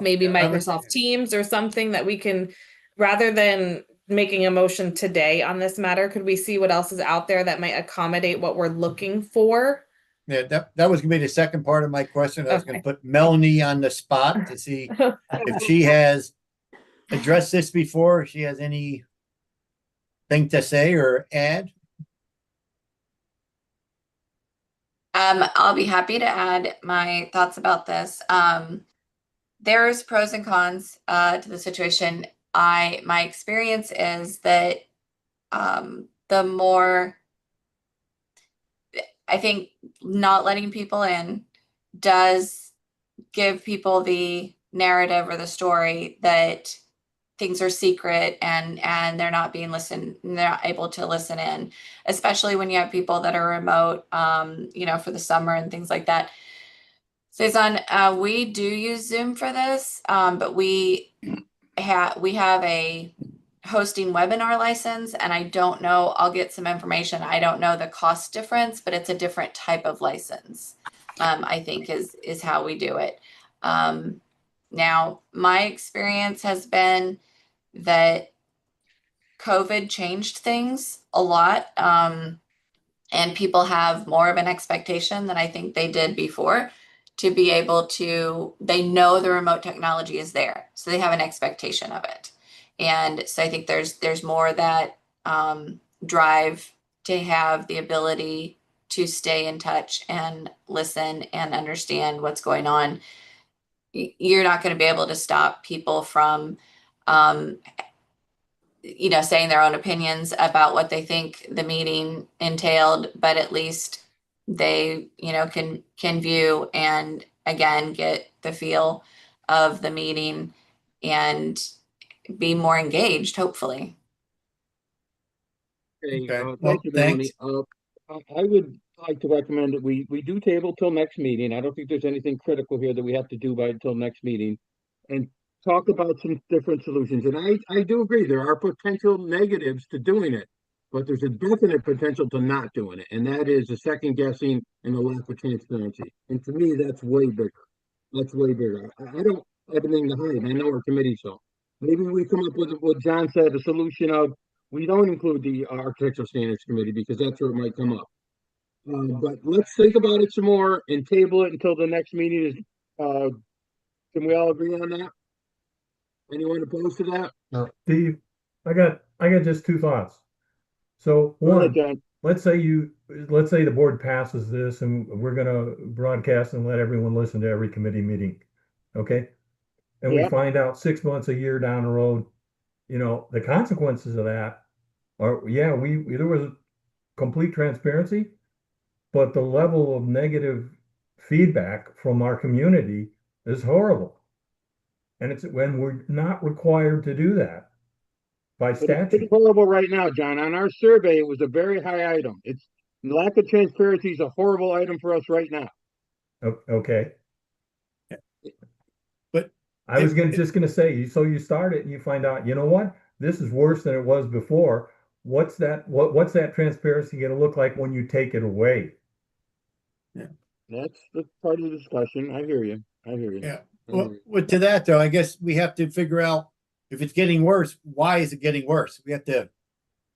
Speaker 2: maybe Microsoft Teams or something that we can, rather than making a motion today on this matter, could we see what else is out there that might accommodate what we're looking for?
Speaker 3: Yeah, that was gonna be the second part of my question. I was gonna put Melanie on the spot to see if she has addressed this before, if she has anything to say or add.
Speaker 7: I'll be happy to add my thoughts about this. There's pros and cons to the situation. My experience is that the more, I think not letting people in does give people the narrative or the story that things are secret and they're not being listened, they're not able to listen in, especially when you have people that are remote, for the summer and things like that. Cezanne, we do use Zoom for this, but we have a hosting webinar license, and I don't know, I'll get some information. I don't know the cost difference, but it's a different type of license, I think is how we do it. Now, my experience has been that COVID changed things a lot, and people have more of an expectation than I think they did before to be able to, they know the remote technology is there, so they have an expectation of it. And so I think there's more that drive to have the ability to stay in touch and listen and understand what's going on. You're not going to be able to stop people from saying their own opinions about what they think the meeting entailed, but at least they, can view and again get the feel of the meeting and be more engaged, hopefully.
Speaker 4: Okay,
Speaker 3: Okay. Well,
Speaker 4: thank you, Melanie.
Speaker 3: thanks.
Speaker 4: I would like to recommend that we do table till next meeting. I don't think there's anything critical here that we have to do by until next meeting, and talk about some different solutions. And I do agree there are potential negatives to doing it, but there's a definite potential to not doing it, and that is the second guessing and the lack of transparency. And to me, that's way bigger. That's way bigger. I don't have anything to hide. I know our committee, so maybe we come up with what John said, a solution of we don't include the Architectural Standards Committee because that's where it might come up. But let's think about it some more and table it until the next meeting is, can we all agree on that? Anyone opposed to that?
Speaker 10: Steve, I got just two thoughts. So
Speaker 4: Go ahead,
Speaker 10: one,
Speaker 4: John.
Speaker 10: let's say the board passes this and we're gonna broadcast and let everyone listen to every committee meeting. Okay? And we
Speaker 4: Yep.
Speaker 10: find out 6 months, a year down the road, the consequences of that are, yeah, there was complete transparency, but the level of negative feedback from our community is horrible. And it's when we're not required to do that by
Speaker 4: But it's pretty
Speaker 10: statute.
Speaker 4: horrible right now, John. On our survey, it was a very high item. It's lack of transparency is a horrible item for us right now.
Speaker 10: Okay.
Speaker 3: But
Speaker 10: I was just gonna say, so you start it and you find out, you know what? This is worse than it was before. What's that transparency gonna look like when you take it away?
Speaker 4: That's the part of the discussion. I hear you.
Speaker 3: Yeah. Well, to that though, I guess we have to figure out if it's getting worse, why is it getting worse? We have to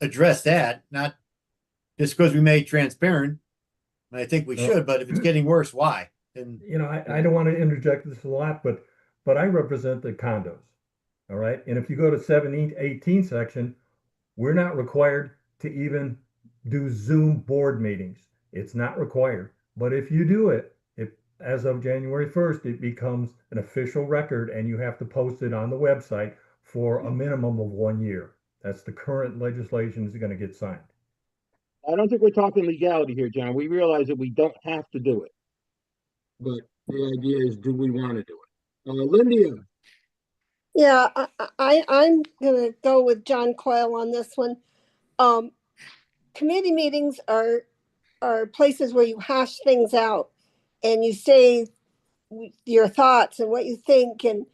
Speaker 3: address that, not just because we made transparent. And I think we should, but if it's getting worse, why? And
Speaker 10: I don't want to interject this a lot, but I represent the condos. All right. And if you go to 718 section, we're not required to even do Zoom board meetings. It's not required. But if you do it, as of January 1st, it becomes an official record and you have to post it on the website for a minimum of 1 year. That's the current legislation is going to get signed.
Speaker 4: I don't think we're talking legality here, John. We realize that we don't have to do it. But the idea is, do we want to do it? Lindia.
Speaker 11: Yeah, I'm gonna go with John Coyle on this one. Committee meetings are places where you hash things out and you say your thoughts and what you think, and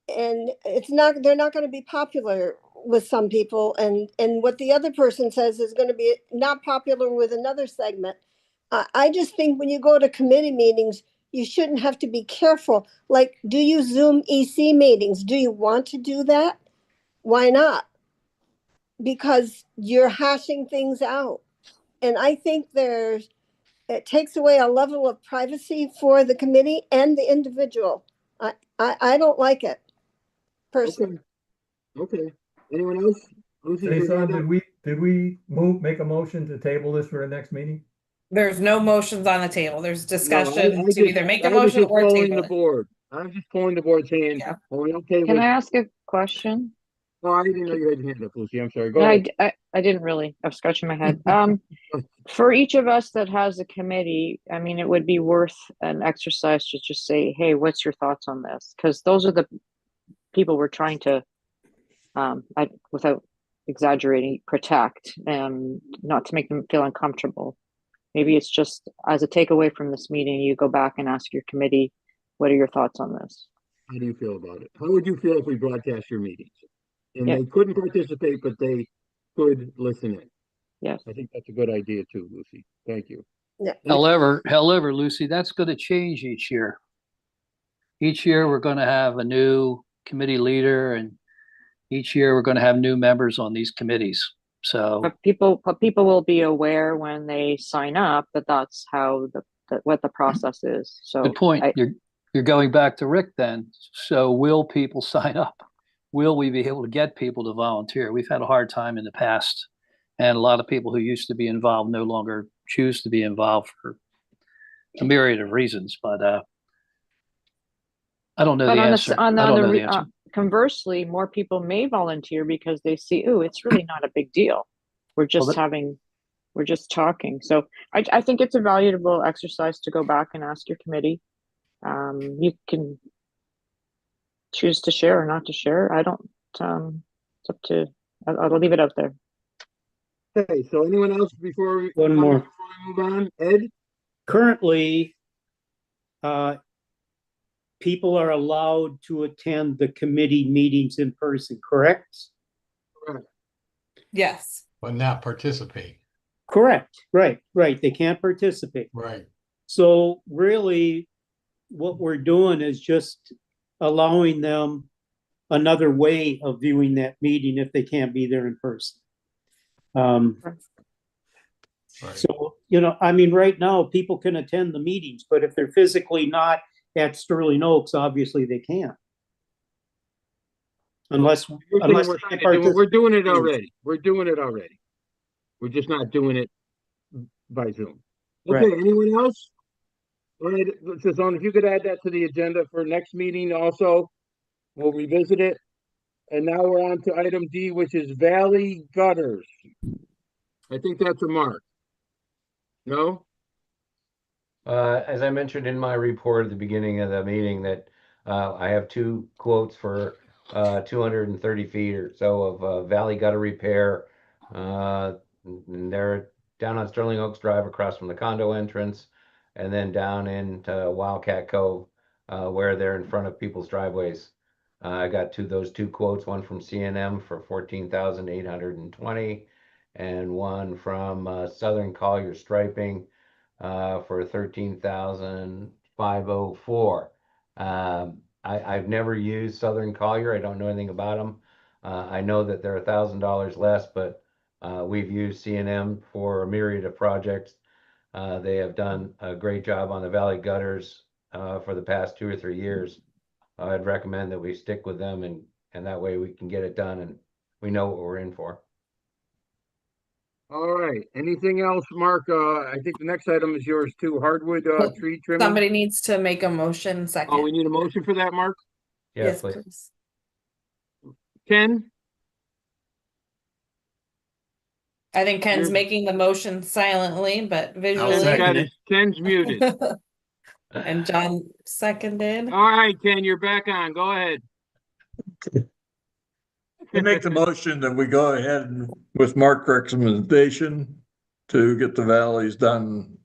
Speaker 11: they're not going to be popular with some people, and what the other person says is going to be not popular with another segment. I just think when you go to committee meetings, you shouldn't have to be careful. Like, do you Zoom EC meetings? Do you want to do that? Why not? Because you're hashing things out. And I think it takes away a level of privacy for the committee and the individual. I don't like it personally.
Speaker 4: Okay. Anyone else?
Speaker 10: Jason, did we make a motion to table this for the next meeting?
Speaker 2: There's no motions on the table. There's
Speaker 4: No,
Speaker 2: discussion to either make a
Speaker 4: I was
Speaker 2: motion
Speaker 4: just
Speaker 2: or
Speaker 4: polling
Speaker 2: table
Speaker 4: the
Speaker 2: it.
Speaker 4: board. I was just polling the board saying,
Speaker 2: Yeah.
Speaker 4: are we okay
Speaker 5: Can
Speaker 4: with?
Speaker 5: I ask a question?
Speaker 4: Oh, I didn't know you had your hand up, Lucy. I'm sorry. Go
Speaker 5: No,
Speaker 4: ahead.
Speaker 5: I didn't really. I was scratching my head. For each of us that has a committee, I mean, it would be worth an exercise to just say, hey, what's your thoughts on this? Because those are the people we're trying to, without exaggerating, protect, and not to make them feel uncomfortable. Maybe it's just as a takeaway from this meeting, you go back and ask your committee, what are your thoughts on this?
Speaker 4: How do you feel about it? How would you feel if we broadcast your meetings? And
Speaker 5: Yeah.
Speaker 4: they couldn't participate, but they could listen in.
Speaker 5: Yes.
Speaker 4: I think that's a good idea too, Lucy. Thank you.
Speaker 12: However, Lucy, that's going to change each year. Each year, we're going to have a new committee leader, and each year we're going to have new members on these committees. So,
Speaker 5: But people will be aware when they sign up that that's how what the process is. So
Speaker 12: good point. You're going back to Rick then. So will people sign up? Will we be able to get people to volunteer? We've had a hard time in the past, and a lot of people who used to be involved no longer choose to be involved for a myriad of reasons. But I don't know the answer. I don't know the answer.
Speaker 5: Conversely, more people may volunteer because they see, oh, it's really not a big deal. We're just we're just talking. So I think it's a valuable exercise to go back and ask your committee. You can choose to share or not to share. I don't, it's up to, I'll leave it out there.
Speaker 4: Okay, so anyone else before we
Speaker 8: One more.
Speaker 4: move on? Ed?
Speaker 8: Currently, people are allowed to attend the committee meetings in person, correct?
Speaker 4: Correct.
Speaker 2: Yes.
Speaker 6: But not participate.
Speaker 8: Correct. Right. They can't participate.
Speaker 6: Right.
Speaker 8: So really, what we're doing is just allowing them another way of viewing that meeting if they can't be there in person. So, I mean, right now, people can attend the meetings, but if they're physically not at Sterling Oaks, obviously they can't. Unless
Speaker 4: we're doing it already. We're doing it already. We're just not doing it by Zoom. Okay,
Speaker 8: Right.
Speaker 4: anyone else? All right, Susan, if you could add that to the agenda for next meeting also, we'll revisit it. And now we're on to item D, which is Valley Gutters. I think that's a Mark. No?
Speaker 1: As I mentioned in my report at the beginning of the meeting that I have two quotes for 230 feet or so of valley gutter repair. And they're down on Sterling Oaks Drive across from the condo entrance, and then down into Wildcat Cove where they're in front of people's driveways. I got those two quotes, one from C&M for 14,820 and one from Southern Collier Striping for 13,504. I've never used Southern Collier. I don't know anything about them. I know that they're $1,000 less, but we've used C&M for a myriad of projects. They have done a great job on the valley gutters for the past 2 or 3 years. I'd recommend that we stick with them, and that way we can get it done and we know what we're in for.
Speaker 4: All right. Anything else, Mark? I think the next item is yours too. Hardwood tree trimming.
Speaker 2: Somebody needs to make a motion second.
Speaker 4: Oh, we need a motion for that, Mark?
Speaker 2: Yes, please.
Speaker 4: Ken?
Speaker 2: I think Ken's making the motion silently, but visually.
Speaker 4: Ken's muted.
Speaker 2: And John seconded.
Speaker 4: All right, Ken, you're back on. Go ahead.
Speaker 13: I make the motion that we go ahead with Mark's recommendation to get the valleys done.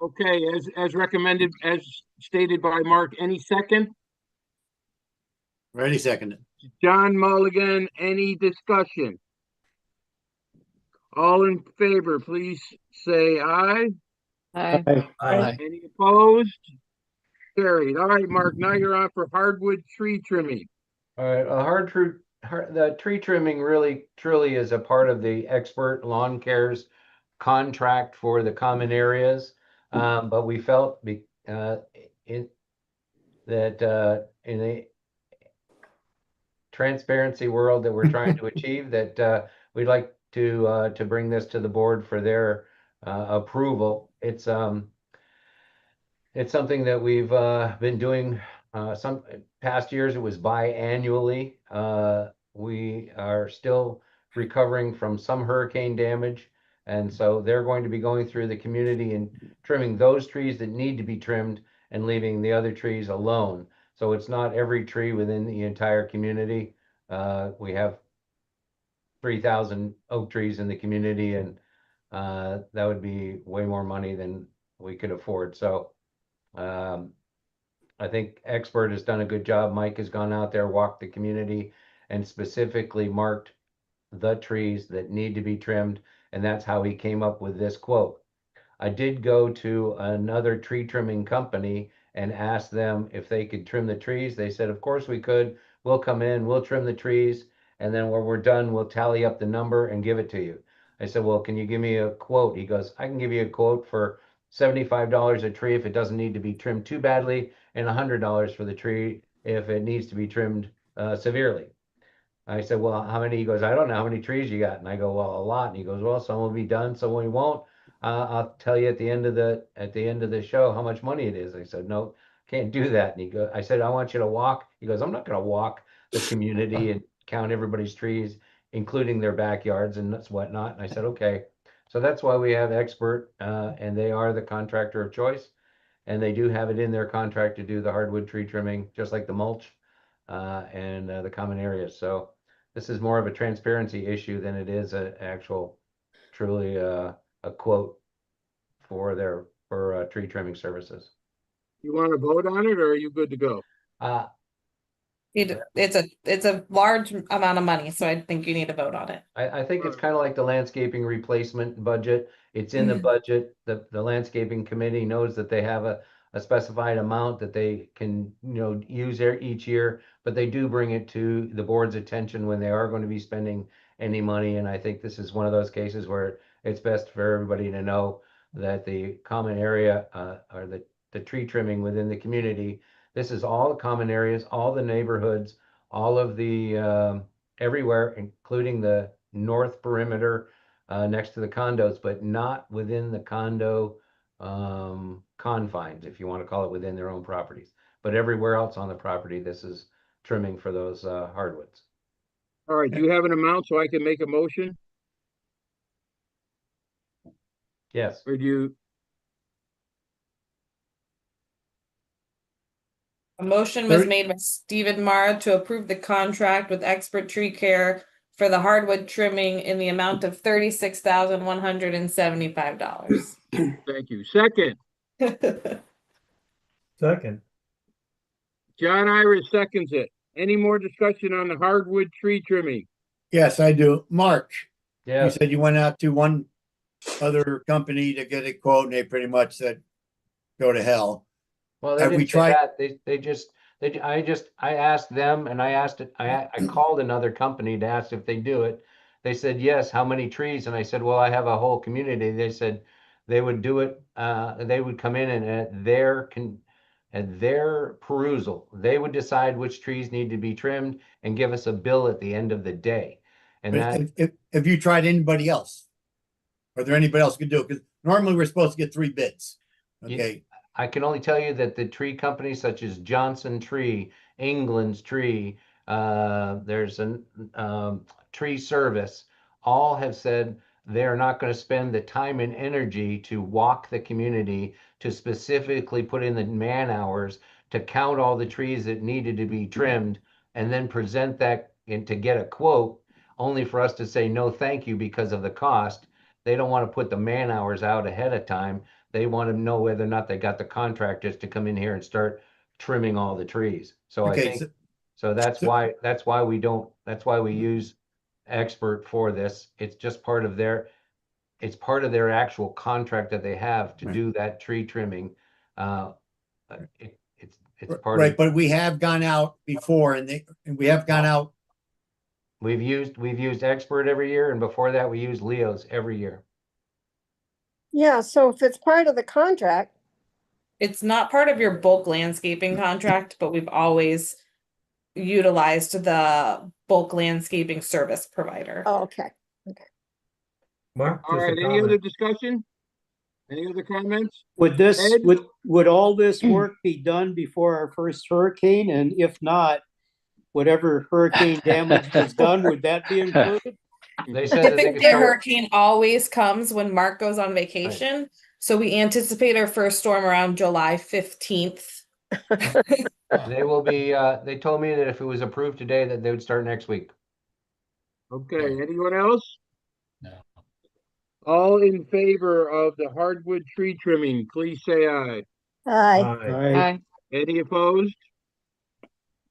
Speaker 4: Okay, as recommended, as stated by Mark, any second?
Speaker 3: Ready, seconded.
Speaker 4: John Mulligan, any discussion? All in favor, please say aye.
Speaker 5: Aye.
Speaker 8: Aye.
Speaker 4: Any opposed? Carried. All right, Mark, now you're on for hardwood tree trimming.
Speaker 1: All right, the tree trimming really truly is a part of the expert lawn cares contract for the common areas. But we felt in the transparency world that we're trying to achieve, that we'd like to bring this to the board for their approval. It's something that we've been doing some past years. It was biannually. We are still recovering from some hurricane damage. And so they're going to be going through the community and trimming those trees that need to be trimmed and leaving the other trees alone. So it's not every tree within the entire community. We have 3,000 oak trees in the community, and that would be way more money than we could afford. So I think Expert has done a good job. Mike has gone out there, walked the community, and specifically marked the trees that need to be trimmed. And that's how he came up with this quote. I did go to another tree trimming company and asked them if they could trim the trees. They said, of course we could. We'll come in, we'll trim the trees, and then when we're done, we'll tally up the number and give it to you. I said, well, can you give me a quote? He goes, I can give you a quote for $75 a tree if it doesn't need to be trimmed too badly, and $100 for the tree if it needs to be trimmed severely. I said, well, how many? He goes, I don't know how many trees you got. And I go, well, a lot. And he goes, well, some will be done, some we won't. I'll tell you at the end of the show how much money it is. I said, no, can't do that. And I said, I want you to walk. He goes, I'm not going to walk the community and count everybody's trees, including their backyards and whatnot. And I said, okay. So that's why we have Expert, and they are the contractor of choice. And they do have it in their contract to do the hardwood tree trimming, just like the mulch and the common areas. So this is more of a transparency issue than it is an actual, truly a quote for tree trimming services.
Speaker 4: You want to vote on it, or are you good to go?
Speaker 2: It's a large amount of money, so I think you need to vote on it.
Speaker 1: I think it's kind of like the landscaping replacement budget. It's in the budget. The landscaping committee knows that they have a specified amount that they can, use each year, but they do bring it to the board's attention when they are going to be spending any money. And I think this is one of those cases where it's best for everybody to know that the common area or the tree trimming within the community, this is all the common areas, all the neighborhoods, all of the everywhere, including the north perimeter next to the condos, but not within the condo confines, if you want to call it, within their own properties. But everywhere else on the property, this is trimming for those hardwoods.
Speaker 4: All right, do you have an amount so I can make a motion?
Speaker 1: Yes.
Speaker 4: Or do you?
Speaker 2: A motion was made by Stephen Mara to approve the contract with Expert Tree Care for the hardwood trimming in the amount of $36,175.
Speaker 4: Thank you. Second.
Speaker 10: Second.
Speaker 4: John Irish seconds it. Any more discussion on the hardwood tree trimming?
Speaker 3: Yes, I do. Mark,
Speaker 1: Yeah.
Speaker 3: you said you went out to one other company to get a quote and they pretty much said, go to hell.
Speaker 1: Well, they
Speaker 3: Have we
Speaker 1: didn't say
Speaker 3: tried-
Speaker 1: that. I asked them, and I called another company to ask if they do it. They said, yes, how many trees? And I said, well, I have a whole community. They said they would do it. They would come in and at their perusal, they would decide which trees need to be trimmed and give us a bill at the end of the day. And that,
Speaker 3: Have you tried anybody else? Are there anybody else who could do it? Because normally we're supposed to get 3 bids. Okay.
Speaker 1: I can only tell you that the tree companies such as Johnson Tree, England's Tree, there's a tree service, all have said they're not going to spend the time and energy to walk the community to specifically put in the man hours to count all the trees that needed to be trimmed and then present that and to get a quote, only for us to say no thank you because of the cost. They don't want to put the man hours out ahead of time. They want to know whether or not they got the contractors to come in here and start trimming all the trees. So
Speaker 3: Okay,
Speaker 1: I think that's why we use Expert for this. It's just part of their actual contract that they have to do that tree trimming. It's part
Speaker 3: Right,
Speaker 1: of,
Speaker 3: but we have gone out before and we have gone out.
Speaker 1: we've used Expert every year, and before that we used Leo's every year.
Speaker 11: Yeah, so if it's part of the contract,
Speaker 2: It's not part of your bulk landscaping contract, but we've always utilized the bulk landscaping service provider.
Speaker 11: oh, okay.
Speaker 10: Mark,
Speaker 4: All
Speaker 10: just
Speaker 4: right,
Speaker 10: a
Speaker 4: any other
Speaker 10: comment.
Speaker 4: discussion? Any other comments?
Speaker 8: Would this,
Speaker 4: Ed?
Speaker 8: would all this work be done before our first hurricane? And if not, whatever hurricane damage was done, would that be included?
Speaker 1: They said that they could
Speaker 2: Typically, a
Speaker 1: start.
Speaker 2: hurricane always comes when Mark goes on vacation. So we anticipate our first storm around July 15th.
Speaker 1: They will be, they told me that if it was approved today, that they would start next week.
Speaker 4: Okay, anyone else?
Speaker 6: No.
Speaker 4: All in favor of the hardwood tree trimming, please say aye.
Speaker 11: Aye.
Speaker 10: Aye.
Speaker 5: Aye.
Speaker 4: Any opposed?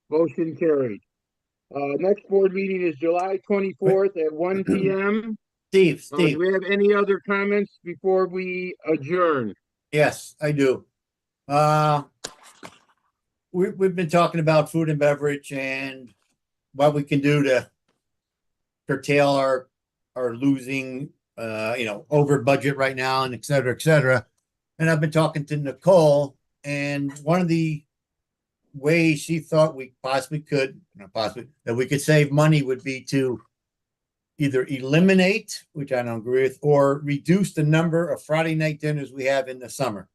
Speaker 4: Motion carried. Next board meeting is July 24th at 1 p.m.
Speaker 3: Steve,
Speaker 4: Do
Speaker 3: Steve,
Speaker 4: we have any other comments before we adjourn?
Speaker 3: yes, I do. We've been talking about food and beverage and what we can do to curtail our losing, over budget right now and et cetera, et cetera. And I've been talking to Nicole, and one of the ways she thought we that we could save money would be to either eliminate, which I don't agree with, or reduce the number of Friday night dinners we have in the summer.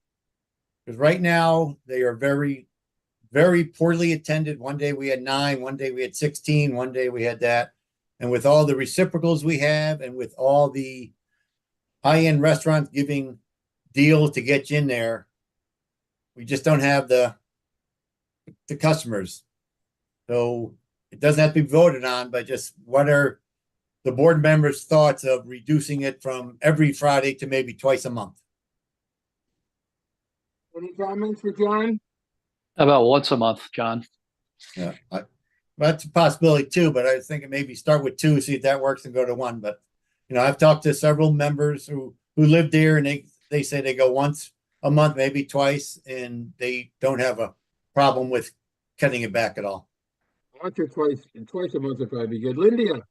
Speaker 3: Because right now they are very, very poorly attended. One day we had 9, one day we had 16, one day we had that. And with all the reciprocals we have, and with all the high-end restaurants giving deals to get you in there, we just don't have the customers. So it doesn't have to be voted on, but just what are the board members' thoughts of reducing it from every Friday to maybe twice a month?
Speaker 4: Any comments for John?
Speaker 12: About once a month, John.
Speaker 3: Yeah, that's a possibility too, but I was thinking maybe start with 2, see if that works, and go to 1. But I've talked to several members who lived there, and they say they go once a month, maybe twice, and they don't have a problem with cutting it back at all.
Speaker 4: Once or twice a month would probably be good. Linda?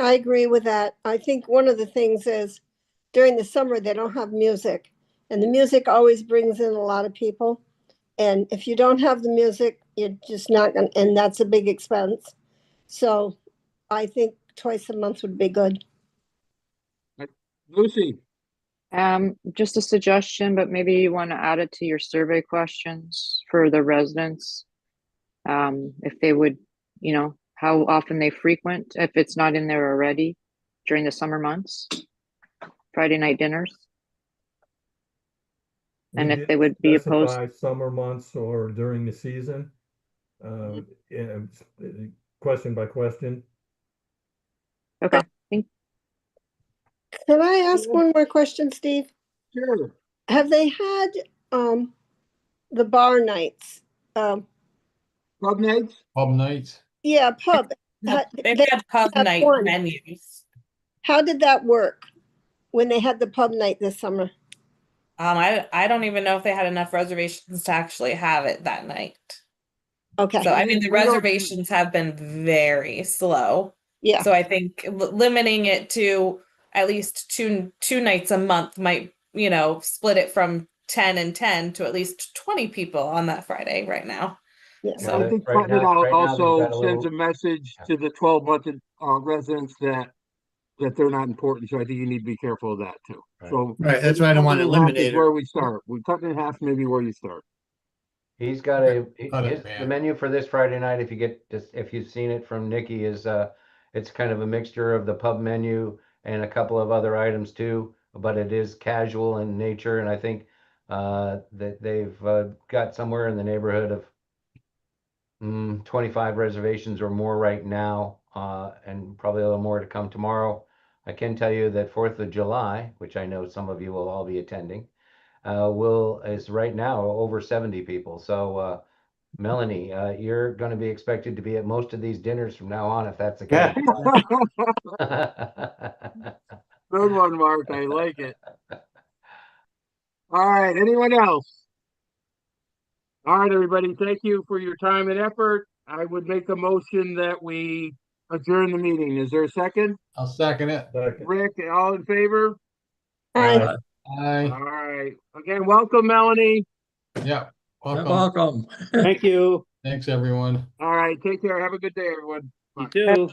Speaker 11: I agree with that. I think one of the things is during the summer, they don't have music, and the music always brings in a lot of people. And if you don't have the music, you're just not going to, and that's a big expense. So I think twice a month would be good.
Speaker 4: Lucy?
Speaker 5: Just a suggestion, but maybe you want to add it to your survey questions for the residents. If they would, how often they frequent, if it's not in there already during the summer months, Friday night dinners. And if they would be opposed.
Speaker 10: Specify summer months or during the season, question by question.
Speaker 5: Okay.
Speaker 11: Can I ask one more question, Steve?
Speaker 4: Sure.
Speaker 11: Have they had the bar nights?
Speaker 4: Pub nights?
Speaker 6: Pub nights.
Speaker 11: Yeah, pub.
Speaker 2: They've had pub
Speaker 11: had
Speaker 2: night
Speaker 11: one.
Speaker 2: menus.
Speaker 11: How did that work when they had the pub night this summer?
Speaker 2: I don't even know if they had enough reservations to actually have it that night.
Speaker 11: Okay.
Speaker 2: So I mean, the reservations have been very slow.
Speaker 11: Yeah.
Speaker 2: So I think limiting it to at least two nights a month might, split it from 10 and 10 to at least 20 people on that Friday right now.
Speaker 11: Yeah.
Speaker 2: So
Speaker 4: I think
Speaker 1: Right
Speaker 4: cutting it
Speaker 1: now-
Speaker 4: out
Speaker 1: right now they've
Speaker 4: also
Speaker 1: got a
Speaker 4: sends a
Speaker 1: little-
Speaker 4: message to the 12-month residents that they're not important. So I think you need to be careful of that too.
Speaker 1: Right.
Speaker 4: So
Speaker 3: Right, that's why I don't want to
Speaker 4: cutting in half
Speaker 3: eliminate
Speaker 4: is
Speaker 3: it.
Speaker 4: where we start. We cut it in half, maybe where you start.
Speaker 1: He's got the menu for this Friday night. If you've seen it from Nikki, is it's kind of a mixture of the pub menu and a couple of other items too, but it is casual in nature. And I think that they've got somewhere in the neighborhood of 25 reservations or more right now, and probably a little more to come tomorrow. I can tell you that 4th of July, which I know some of you will all be attending, is right now over 70 people. So Melanie, you're going to be expected to be at most of these dinners from now on, if that's the case.
Speaker 4: Good one, Mark. I like it. All right. Anyone else? All right, everybody. Thank you for your time and effort. I would make a motion that we adjourn the meeting. Is there a second?
Speaker 6: I'll second it.
Speaker 4: Rick, all in favor?
Speaker 11: Aye.
Speaker 6: Aye.
Speaker 4: All right. Again, welcome, Melanie.
Speaker 6: Yeah. Welcome.
Speaker 13: Welcome.
Speaker 8: Thank you.
Speaker 6: Thanks, everyone.
Speaker 4: All right. Take care. Have a good day, everyone.
Speaker 8: You too.